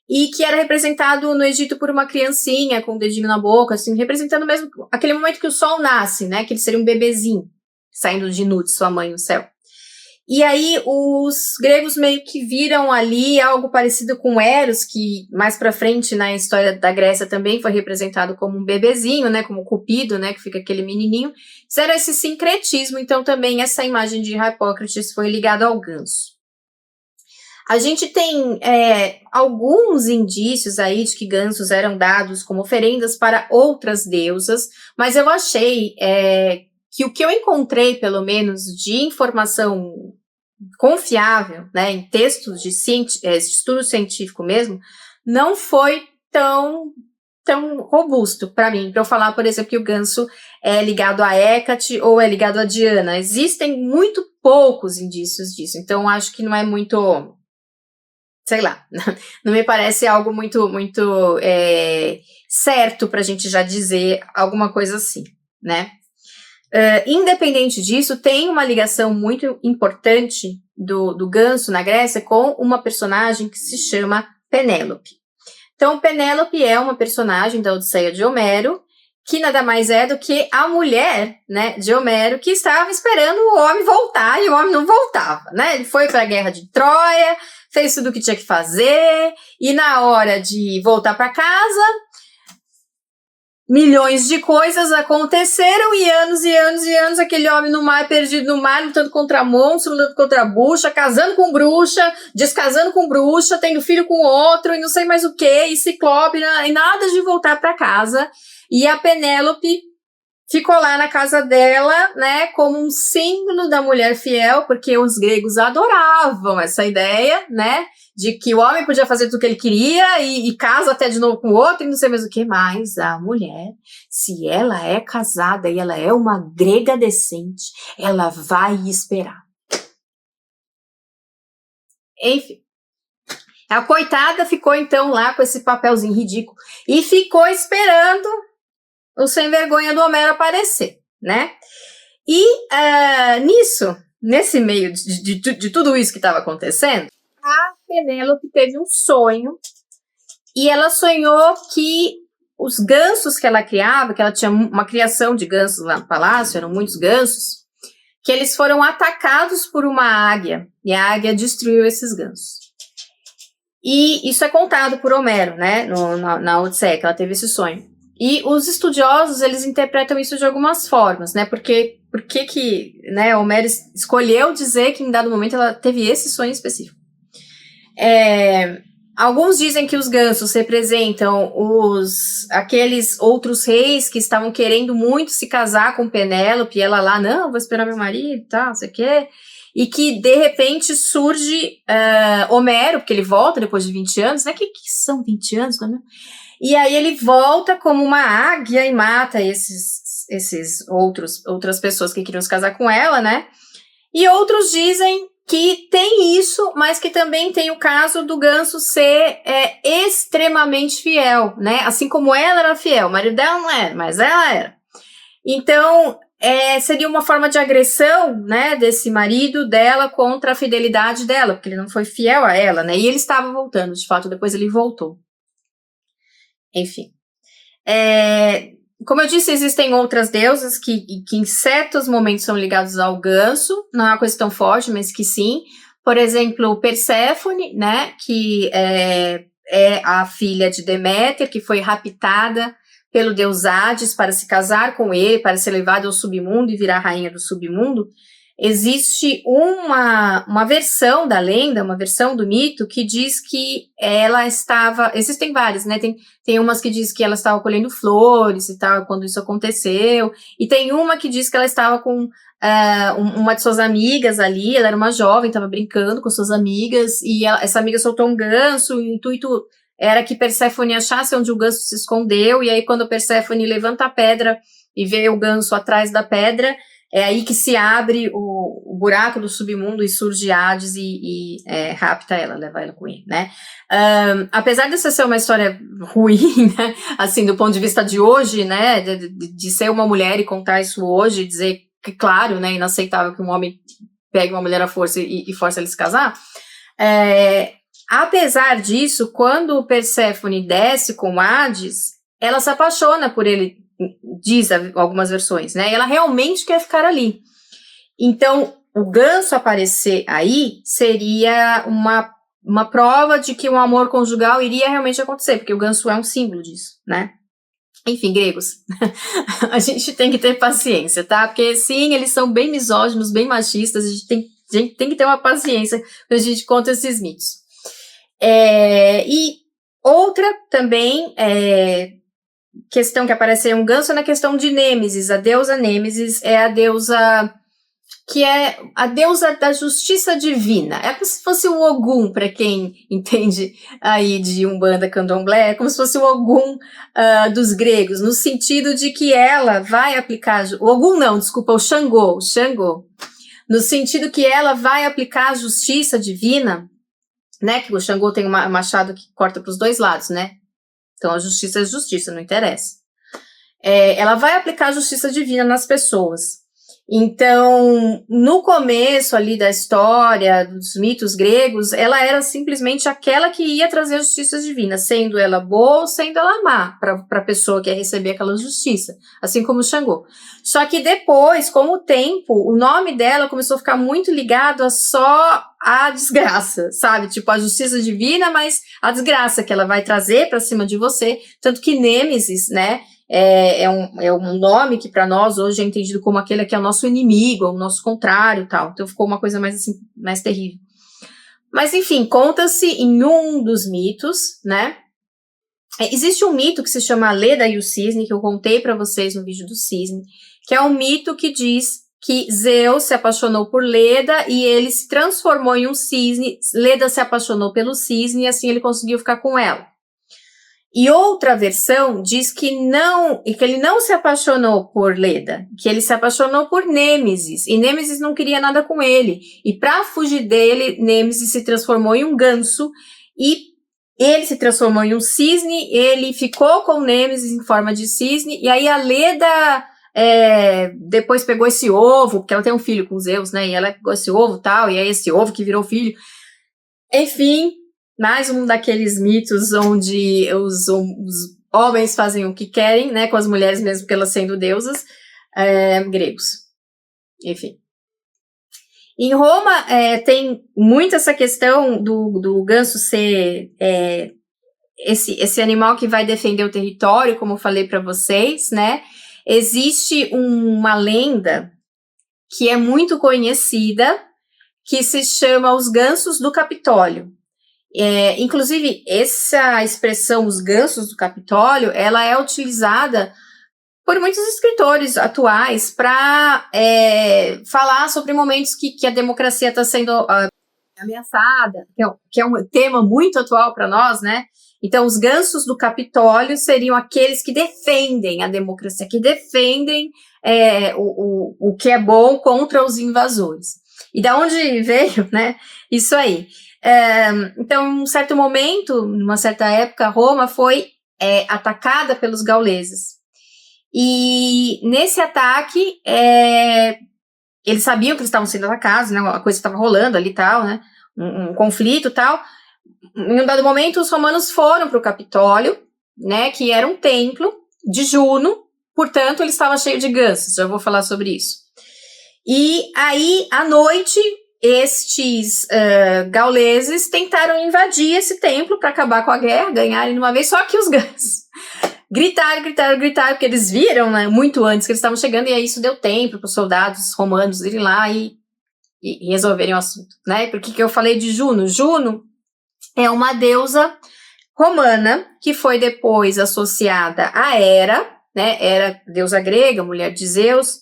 e que era representado no Egito por uma criancinha com o dedinho na boca, assim, representando mesmo aquele momento que o Sol nasce, né? Que ele seria um bebezinho saindo de Nut, sua mãe no céu. E aí os gregos meio que viram ali algo parecido com Eros, que mais pra frente na história da Grécia também foi representado como um bebezinho, né, como Cupido, né, que fica aquele menininho. Fizeram esse sincretismo, então também essa imagem de Harpócrates foi ligada ao ganso. A gente tem alguns indícios aí de que gansos eram dados como oferendas para outras deusas, mas eu achei que o que eu encontrei, pelo menos, de informação confiável, né, em textos de estudo científico mesmo, não foi tão robusto para mim, para eu falar, por exemplo, que o ganso é ligado a Hécate ou é ligado a Diana. Existem muito poucos indícios disso, então acho que não é muito, sei lá, não me parece algo muito certo para a gente já dizer alguma coisa assim, né? Independente disso, tem uma ligação muito importante do ganso na Grécia com uma personagem que se chama Penélope. Então, Penélope é uma personagem da Odisseia de Homero que nada mais é do que a mulher, né, de Homero, que estava esperando o homem voltar, e o homem não voltava, né? Ele foi para a guerra de Troia, fez tudo o que tinha que fazer, e na hora de voltar para casa, milhões de coisas aconteceram, e anos, aquele homem no mar, perdido no mar, lutando contra monstro, lutando contra bruxa, casando com bruxa, descasando com bruxa, tendo filho com outro, e não sei mais o que, e ciclope, e nada de voltar para casa. E a Penélope ficou lá na casa dela, né, como um símbolo da mulher fiel, porque os gregos adoravam essa ideia, né, de que o homem podia fazer tudo o que ele queria e casa até de novo com o outro e não sei mais o que, mas a mulher, se ela é casada e ela é uma grega decente, ela vai esperar. Enfim. A coitada ficou então lá com esse papelzinho ridículo e ficou esperando o sem vergonha do Homero aparecer, né? E nesse meio de tudo isso que estava acontecendo, a Penélope teve um sonho e ela sonhou que os gansos que ela criava, que ela tinha uma criação de gansos lá no palácio, eram muitos gansos, que eles foram atacados por uma águia e a águia destruiu esses gansos. E isso é contado por Homero, né, na Odisseia, que ela teve esse sonho. E os estudiosos, eles interpretam isso de algumas formas, né? Por que né, Homero escolheu dizer que em dado momento ela teve esse sonho específico. Alguns dizem que os gansos representam aqueles outros reis que estavam querendo muito se casar com Penélope, e ela lá, não, vou esperar meu marido e tal, não sei o quê. E que, de repente, surge Homero, porque ele volta depois de 20 anos, né? Que são 20 anos, não é? E aí ele volta como uma águia e mata outras pessoas que queriam se casar com ela, né? E outros dizem que tem isso, mas que também tem o caso do ganso ser extremamente fiel, né? Assim como ela era fiel, o marido dela não era, mas ela era. Então, seria uma forma de agressão, né, desse marido dela contra a fidelidade dela, porque ele não foi fiel a ela, né? E ele estava voltando, de fato, depois ele voltou. Enfim. Como eu disse, existem outras deusas que em certos momentos são ligados ao ganso, não é uma coisa tão forte, mas que sim. Por exemplo, Perséfone, né, que é a filha de Deméter, que foi raptada pelo deus Hades para se casar com ele, para ser levada ao submundo e virar rainha do submundo. Existe uma versão da lenda, uma versão do mito que diz que ela estava... Existem várias, né? Tem umas que diz que ela estava colhendo flores e tal, quando isso aconteceu. E tem uma que diz que ela estava com uma de suas amigas ali, ela era uma jovem, estava brincando com suas amigas, e essa amiga soltou um ganso, e o intuito era que Perséfone achasse onde o ganso se escondeu, e aí quando Perséfone levanta a pedra e vê o ganso atrás da pedra, é aí que se abre o buraco do submundo e surge Hades e rapta ela, leva ela com ele, né? Apesar dessa ser uma história ruim, né? Assim, do ponto de vista de hoje, né? De ser uma mulher e contar isso hoje, dizer que, claro, né? Inaceitável que um homem pegue uma mulher à força e force ela a se casar. Apesar disso, quando Perséfone desce com Hades, ela se apaixona por ele, diz algumas versões, né? E ela realmente quer ficar ali. Então, o ganso aparecer aí seria uma prova de que um amor conjugal iria realmente acontecer, porque o ganso é um símbolo disso, né? Enfim, gregos, a gente tem que ter paciência, tá? Porque sim, eles são bem misóginos, bem machistas, a gente tem que ter uma paciência quando a gente conta esses mitos. E outra também questão que aparece em um ganso é na questão de Nêmesis. A deusa Nêmesis é a deusa que é a deusa da justiça divina. É como se fosse o Ogum, para quem entende aí de Umbanda, Candomblé, é como se fosse o Ogum dos gregos, no sentido de que ela vai aplicar... O Ogum não, desculpa, o Xangô, no sentido que ela vai aplicar a justiça divina, né, que o Xangô tem um machado que corta para os dois lados, né? Então, a justiça é justiça, não interessa. Ela vai aplicar a justiça divina nas pessoas. Então, no começo ali da história, dos mitos gregos, ela era simplesmente aquela que ia trazer a justiça divina, sendo ela boa ou sendo ela má, para a pessoa que ia receber aquela justiça, assim como Xangô. Só que depois, com o tempo, o nome dela começou a ficar muito ligado a só a desgraça, sabe? Tipo, a justiça divina, mas a desgraça que ela vai trazer para cima de você. Tanto que Nêmesis, né? É um nome que para nós hoje é entendido como aquele que é o nosso inimigo, o nosso contrário e tal. Então ficou uma coisa mais assim, mais terrível. Mas enfim, conta-se em um dos mitos, né? Existe um mito que se chama a Leda e o Cisne, que eu contei para vocês no vídeo do Cisne, que é um mito que diz que Zeus se apaixonou por Leda e ele se transformou em um cisne. Leda se apaixonou pelo cisne e assim ele conseguiu ficar com ela. E outra versão diz que ele não se apaixonou por Leda, que ele se apaixonou por Nêmesis, e Nêmesis não queria nada com ele. E para fugir dele, Nêmesis se transformou em um ganso, e ele se transformou em um cisne, ele ficou com Nêmesis em forma de cisne, e aí a Leda depois pegou esse ovo, porque ela tem um filho com Zeus, né, e ela pegou esse ovo e tal, e aí esse ovo que virou filho. Enfim, mais um daqueles mitos onde os homens fazem o que querem, né, com as mulheres mesmo que elas sendo deusas, gregos. Enfim. Em Roma tem muito essa questão do ganso ser esse animal que vai defender o território, como eu falei para vocês, né? Existe uma lenda que é muito conhecida, que se chama os gansos do Capitólio. Inclusive, essa expressão, os gansos do Capitólio, ela é utilizada por muitos escritores atuais para falar sobre momentos que a democracia está sendo ameaçada, que é um tema muito atual para nós, né? Então, os gansos do Capitólio seriam aqueles que defendem a democracia, que defendem o que é bom contra os invasores. E da onde veio, né? Isso aí. Então, em um certo momento, numa certa época, Roma foi atacada pelos gauleses. E nesse ataque, eles sabiam que eles estavam sendo atacados, né? A coisa estava rolando ali e tal, né? Um conflito e tal. Em um dado momento, os romanos foram para o Capitólio, né? Que era um templo de Juno, portanto, ele estava cheio de gansos. Já vou falar sobre isso. E aí, à noite, estes gauleses tentaram invadir esse templo para acabar com a guerra, ganharem de uma vez, só que os gansos gritaram, porque eles viram, né, muito antes que eles estavam chegando, e aí isso deu tempo para os soldados romanos irem lá e resolverem o assunto, né? Por que eu falei de Juno? Juno é uma deusa romana que foi depois associada a Hera, né? Hera, deusa grega, mulher de Zeus.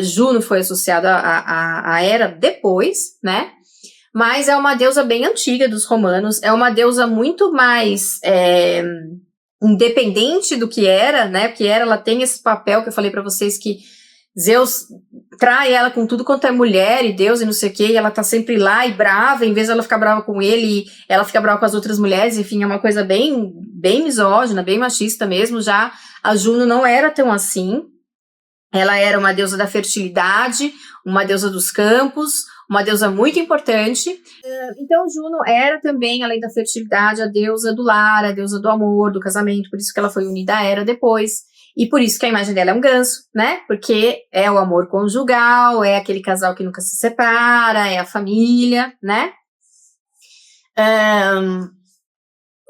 Juno foi associada a Hera depois, né? Mas é uma deusa bem antiga dos romanos, é uma deusa muito mais independente do que Hera, né? Porque Hera, ela tem esse papel que eu falei para vocês que Zeus trai ela com tudo quanto é mulher e Deus e não sei o que, e ela tá sempre lá e brava, em vez de ela ficar brava com ele, ela fica brava com as outras mulheres, enfim, é uma coisa bem misógina, bem machista mesmo. Já a Juno não era tão assim, ela era uma deusa da fertilidade, uma deusa dos campos, uma deusa muito importante. Então Juno era também, além da fertilidade, a deusa do lar, a deusa do amor, do casamento, por isso que ela foi unida a Hera depois. E por isso que a imagem dela é um ganso, né? Porque é o amor conjugal, é aquele casal que nunca se separa, é a família, né?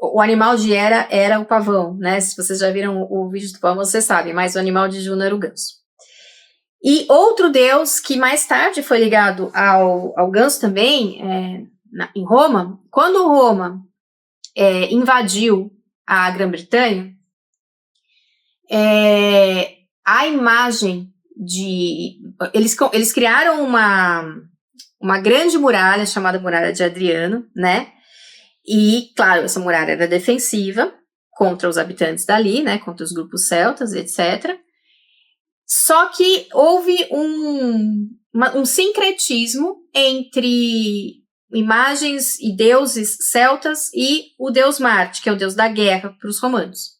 O animal de Hera era o pavão, né? Se vocês já viram o vídeo do pavão, vocês sabem, mas o animal de Juno era o ganso. E outro deus que mais tarde foi ligado ao ganso também, em Roma, quando Roma invadiu a Grã-Bretanha, a imagem de... Eles criaram uma grande muralha chamada Muralha de Adriano, né? E, claro, essa muralha era defensiva contra os habitantes dali, né? Contra os grupos celtas, etc. Só que houve um sincretismo entre imagens e deuses celtas e o deus Marte, que é o deus da guerra para os romanos.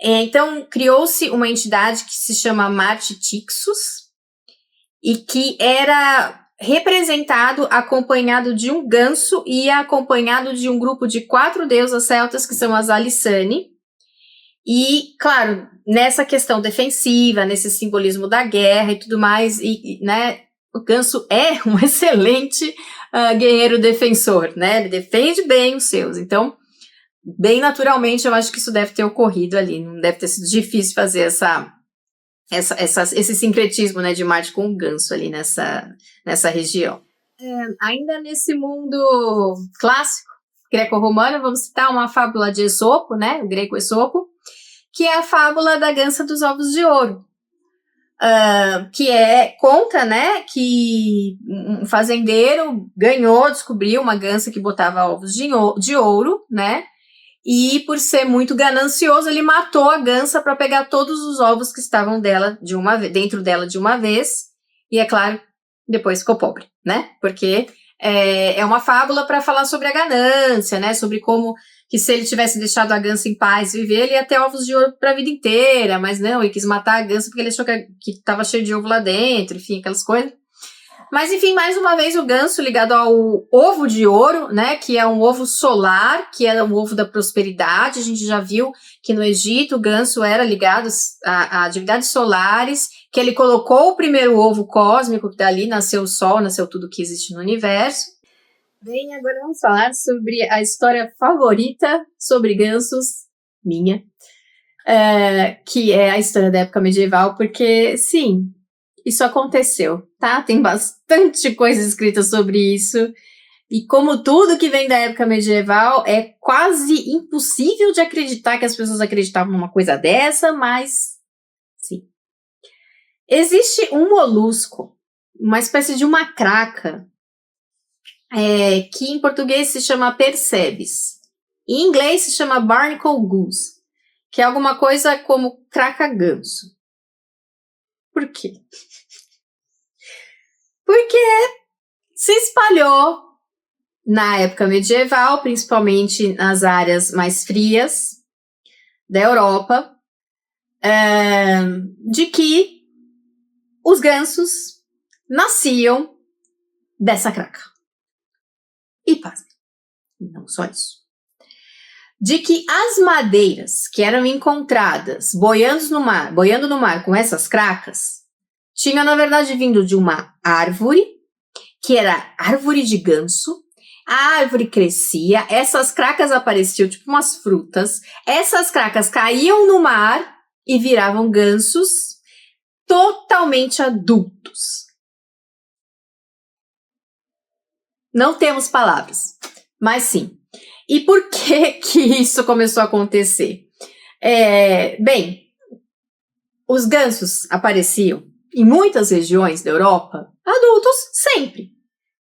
Então, criou-se uma entidade que se chama Marte Tixus, e que era representado acompanhado de um ganso e acompanhado de um grupo de 4 deusas celtas, que são as Alisane. E, claro, nessa questão defensiva, nesse simbolismo da guerra e tudo mais, né, o ganso é um excelente guerreiro defensor, né? Ele defende bem os seus. Então, bem naturalmente, eu acho que isso deve ter ocorrido ali. Não deve ter sido difícil fazer esse sincretismo, né, de Marte com o ganso ali nessa região. Ainda nesse mundo clássico greco-romano, vamos citar uma fábula de Esopo, né, o grego Esopo, que é a fábula da gança dos ovos de ouro. Que conta, né, que um fazendeiro descobriu uma gança que botava ovos de ouro, né, e por ser muito ganancioso, ele matou a gança para pegar todos os ovos que estavam dentro dela de uma vez, e é claro, depois ficou pobre, né, porque é uma fábula para falar sobre a ganância, né, sobre como que se ele tivesse deixado a gança em paz viver, ele ia ter ovos de ouro para a vida inteira, mas não, ele quis matar a gança porque ele achou que estava cheio de ovo lá dentro, enfim, aquelas coisas. Mas, enfim, mais uma vez o ganso ligado ao ovo de ouro, né, que é um ovo solar, que é um ovo da prosperidade. A gente já viu que no Egito o ganso era ligado a divindades solares, que ele colocou o primeiro ovo cósmico, que dali nasceu o Sol, nasceu tudo que existe no universo. Bem, agora vamos falar sobre a história favorita sobre gansos, minha, que é a história da época medieval, porque, sim, isso aconteceu, tá? Tem bastante coisa escrita sobre isso, e como tudo que vem da época medieval, é quase impossível de acreditar que as pessoas acreditavam numa coisa dessa, mas, sim. Existe um molusco, uma espécie de uma craca, que em português se chama Percebes. Em inglês se chama Barnacle Goose, que é alguma coisa como craca-ganso. Por quê? Porque se espalhou na época medieval, principalmente nas áreas mais frias da Europa, de que os gansos nasciam dessa craca. E pasmem, não só isso. De que as madeiras que eram encontradas boiando no mar com essas cracas, tinham, na verdade, vindo de uma árvore, que era árvore de ganso. A árvore crescia, essas cracas apareciam tipo umas frutas, essas cracas caíam no mar e viravam gansos totalmente adultos. Não temos palavras, mas sim. E por que isso começou a acontecer? Bem, os gansos apareciam em muitas regiões da Europa adultos sempre,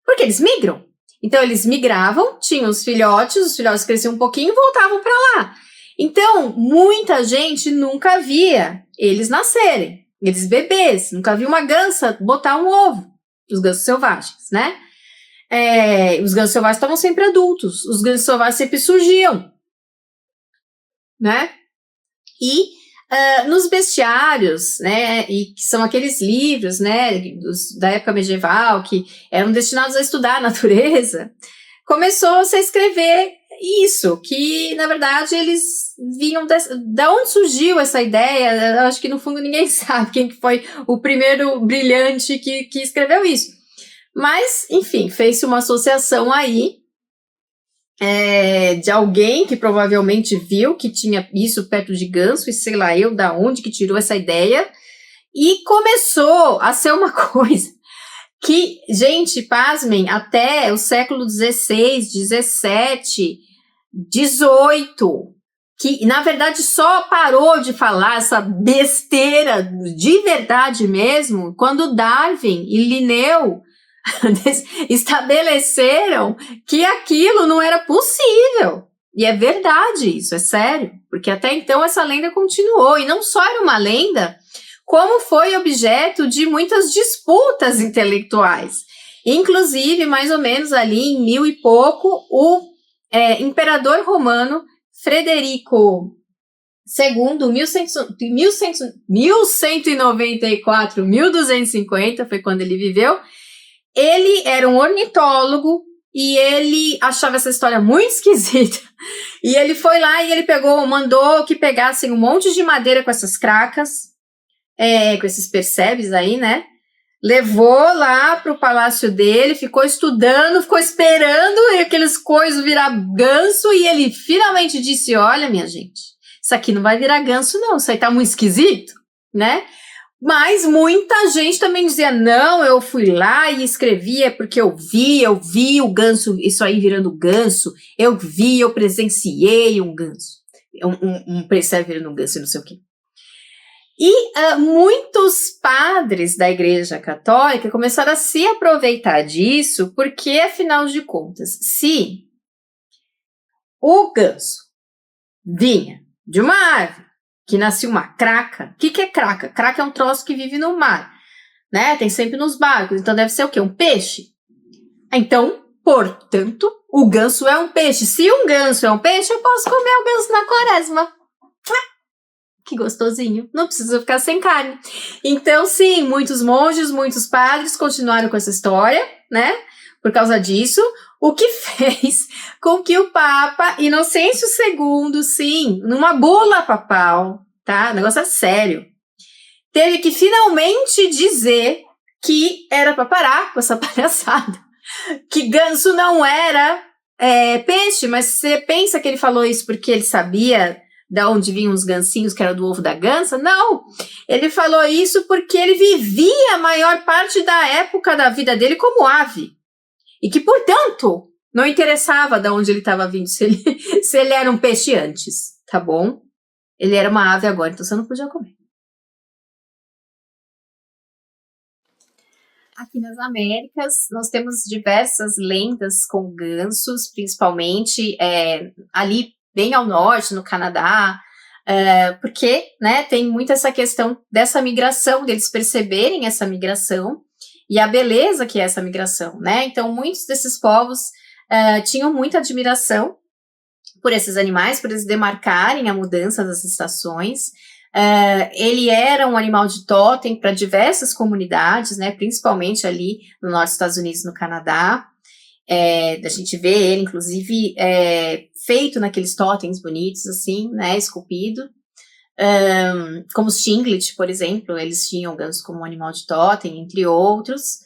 porque eles migram. Então eles migravam, tinham os filhotes cresciam um pouquinho e voltavam para lá. Então muita gente nunca via eles nascerem, eles bebês, nunca viu uma gança botar um ovo, os gansos selvagens, né? Os gansos selvagens estavam sempre adultos, os gansos selvagens sempre surgiam, né? E nos bestiários, né, e que são aqueles livros, né, da época medieval, que eram destinados a estudar a natureza, começou-se a escrever isso, que na verdade eles vinham da onde surgiu essa ideia. Eu acho que no fundo ninguém sabe quem foi o primeiro brilhante que escreveu isso. Mas, enfim, fez-se uma associação aí de alguém que provavelmente viu que tinha isso perto de ganso, e sei lá eu da onde que tirou essa ideia, e começou a ser uma coisa que, gente, pasmem, até o século XVI, XVII, XVIII, que na verdade só parou de falar essa besteira de verdade mesmo quando Darwin e Linneu estabeleceram que aquilo não era possível. E é verdade isso, é sério, porque até então essa lenda continuou, e não só era uma lenda, como foi objeto de muitas disputas intelectuais. Inclusive, mais ou menos ali em 1000 e pouco, o imperador romano Frederico Segundo 1194, 1250, foi quando ele viveu, ele era um ornitólogo e ele achava essa história muito esquisita. E ele foi lá e ele mandou que pegassem um monte de madeira com essas cracas, com esses percebes aí, né? Levou lá pro palácio dele, ficou estudando, ficou esperando aqueles coisas virar ganso e ele finalmente disse, olha, minha gente, isso aqui não vai virar ganso não, isso aí tá muito esquisito, né? Mas muita gente também dizia, não, eu fui lá e escrevi, é porque eu vi o ganso, isso aí virando ganso, eu presenciei um ganso, um percebe virando um ganso e não sei o quê. E muitos padres da Igreja Católica começaram a se aproveitar disso, porque, afinal de contas, se o ganso vinha de uma árvore que nascia uma craca, o que é craca? Craca é um troço que vive no mar, né? Tem sempre nos barcos, então deve ser o quê? Um peixe? Então, portanto, o ganso é um peixe. Se um ganso é um peixe, eu posso comer o ganso na quaresma. Que gostosinho, não precisa ficar sem carne. Então, sim, muitos monges, muitos padres continuaram com essa história, né? Por causa disso, o que fez com que o Papa Inocêncio II, sim, numa bula papal, tá? O negócio é sério. Teve que finalmente dizer que era para parar com essa palhaçada. Que ganso não era peixe, mas você pensa que ele falou isso porque ele sabia da onde vinham os gancinhos, que era do ovo da gansa? Não! Ele falou isso porque ele vivia a maior parte da época da vida dele como ave. E que, portanto, não interessava de onde ele estava vindo, se ele era um peixe antes, tá bom? Ele era uma ave agora, então você não podia comer. Aqui nas Américas, nós temos diversas lendas com gansos, principalmente ali bem ao norte, no Canadá, porque, né, tem muito essa questão dessa migração, deles perceberem essa migração e a beleza que é essa migração, né? Então, muitos desses povos tinham muita admiração por esses animais, por eles demarcarem a mudança das estações. Ele era um animal de totem para diversas comunidades, né, principalmente ali no norte dos Estados Unidos, no Canadá. A gente vê ele, inclusive, feito naqueles totens bonitos, assim, né, esculpido. Como os Tlingit, por exemplo, eles tinham ganso como um animal de totem, entre outros.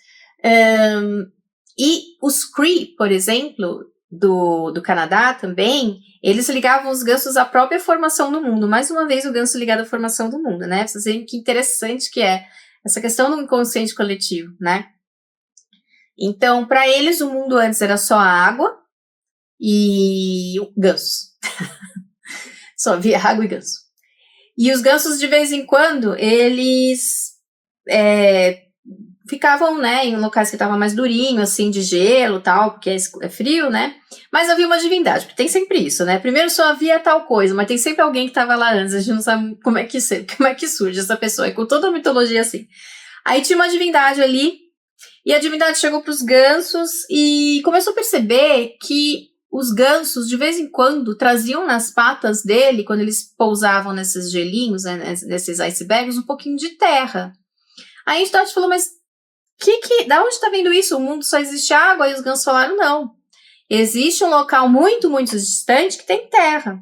E os Cree, por exemplo, do Canadá também, eles ligavam os gansos à própria formação do mundo. Mais uma vez, o ganso ligado à formação do mundo, né? Pra vocês verem que interessante que é essa questão do inconsciente coletivo, né? Então, para eles, o mundo antes era só água e ganso. Só havia água e ganso. E os gansos, de vez em quando, eles ficavam, né, em locais que estavam mais durinho, assim, de gelo e tal, porque é frio, né? Mas havia uma divindade, porque tem sempre isso, né? Primeiro só havia tal coisa, mas tem sempre alguém que estava lá antes, a gente não sabe como é que surge essa pessoa, com toda a mitologia assim. Aí tinha uma divindade ali, e a divindade chegou para os gansos e começou a perceber que os gansos, de vez em quando, traziam nas patas dele, quando eles pousavam nesses gelinhos, né, nesses icebergs, um pouquinho de terra. Aí a entidade falou, mas da onde está vindo isso? O mundo só existe água? Aí os gansos falaram, não. Existe um local muito, muito distante que tem terra.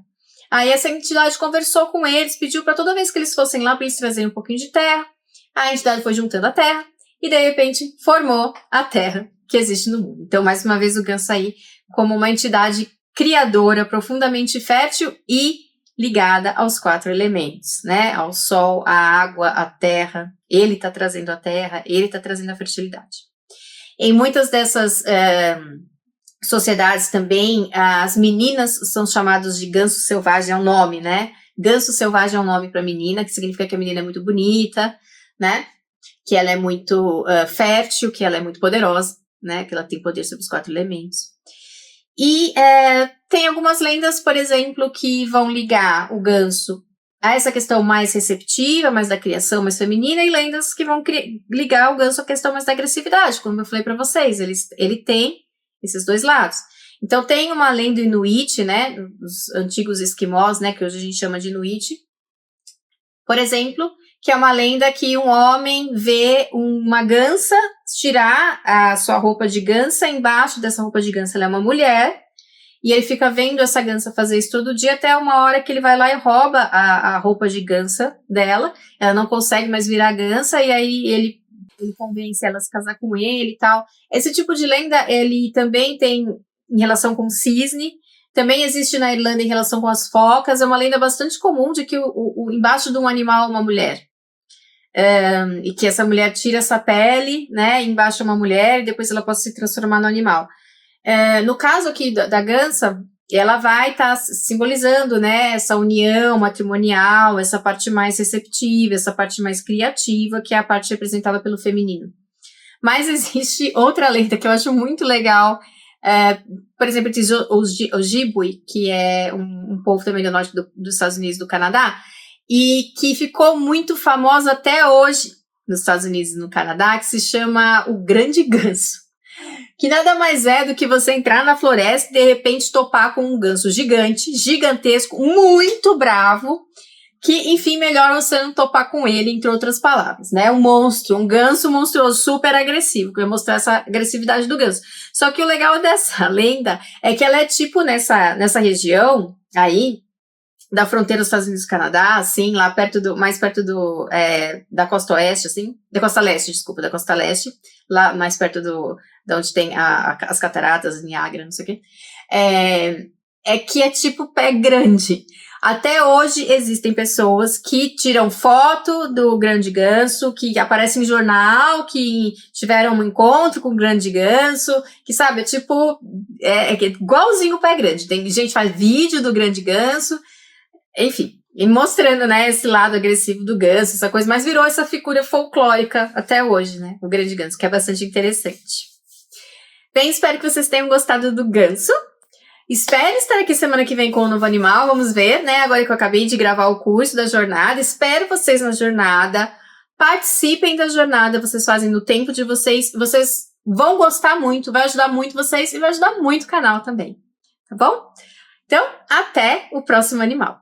Aí essa entidade conversou com eles, pediu para toda vez que eles fossem lá, para eles trazerem um pouquinho de terra. A entidade foi juntando a terra e, de repente, formou a terra que existe no mundo. Então, mais uma vez, o ganso aí como uma entidade criadora, profundamente fértil e ligada aos 4 elementos, né? Ao sol, à água, à terra. Ele está trazendo a terra, ele está trazendo a fertilidade. Em muitas dessas sociedades também, as meninas são chamadas de ganso selvagem, é um nome, né? Ganso selvagem é um nome para menina, que significa que a menina é muito bonita, né? Que ela é muito fértil, que ela é muito poderosa, né? Que ela tem poder sobre os 4 elementos. E tem algumas lendas, por exemplo, que vão ligar o ganso a essa questão mais receptiva, mais da criação, mais feminina, e lendas que vão ligar o ganso à questão mais da agressividade, como eu falei para vocês, ele tem esses 2 lados. Então tem uma lenda inuit, né, os antigos esquimós, né, que hoje a gente chama de inuit, Por exemplo, que é uma lenda que um homem vê uma gansa tirar a sua roupa de gansa, embaixo dessa roupa de gansa ela é uma mulher, e ele fica vendo essa gansa fazer isso todo dia, até uma hora que ele vai lá e rouba a roupa de gansa dela, ela não consegue mais virar gansa, e aí ele convence ela a se casar com ele e tal. Esse tipo de lenda, ele também tem em relação com o cisne, também existe na Irlanda em relação com as focas, é uma lenda bastante comum de que embaixo de um animal uma mulher. E que essa mulher tira essa pele, né, embaixo é uma mulher, e depois ela pode se transformar no animal. No caso aqui da gansa, ela vai estar simbolizando, né, essa união matrimonial, essa parte mais receptiva, essa parte mais criativa, que é a parte representada pelo feminino. Mas existe outra lenda que eu acho muito legal, por exemplo, existe os Ojibwe, que é um povo também do norte dos Estados Unidos e do Canadá, e que ficou muito famosa até hoje nos Estados Unidos e no Canadá, que se chama o Grande Ganso. Que nada mais é do que você entrar na floresta e de repente topar com um ganso gigante, gigantesco, muito bravo, que, enfim, melhor você não topar com ele, entre outras palavras, né? Um monstro, um ganso monstruoso, super agressivo, que vai mostrar essa agressividade do ganso. Só que o legal dessa lenda é que ela é tipo nessa região aí, da fronteira dos Estados Unidos e do Canadá, assim, lá mais perto da costa oeste, assim, da costa leste, desculpa, da costa leste, lá mais perto de onde tem as cataratas, Niágara, não sei o quê, que é tipo pé grande. Até hoje existem pessoas que tiram foto do grande ganso, que aparecem em jornal, que tiveram um encontro com o grande ganso, que sabe, é igualzinho o pé grande. Tem gente que faz vídeo do grande ganso, enfim, e mostrando, né, esse lado agressivo do ganso, essa coisa, mas virou essa figura folclórica até hoje, né, o grande ganso, que é bastante interessante. Bem, espero que vocês tenham gostado do ganso. Espero estar aqui semana que vem com um novo animal, vamos ver, né, agora que eu acabei de gravar o curso da jornada, espero vocês na jornada, participem da jornada, vocês fazem no tempo de vocês vão gostar muito, vai ajudar muito vocês e vai ajudar muito o canal também, tá bom? Então, até o próximo animal.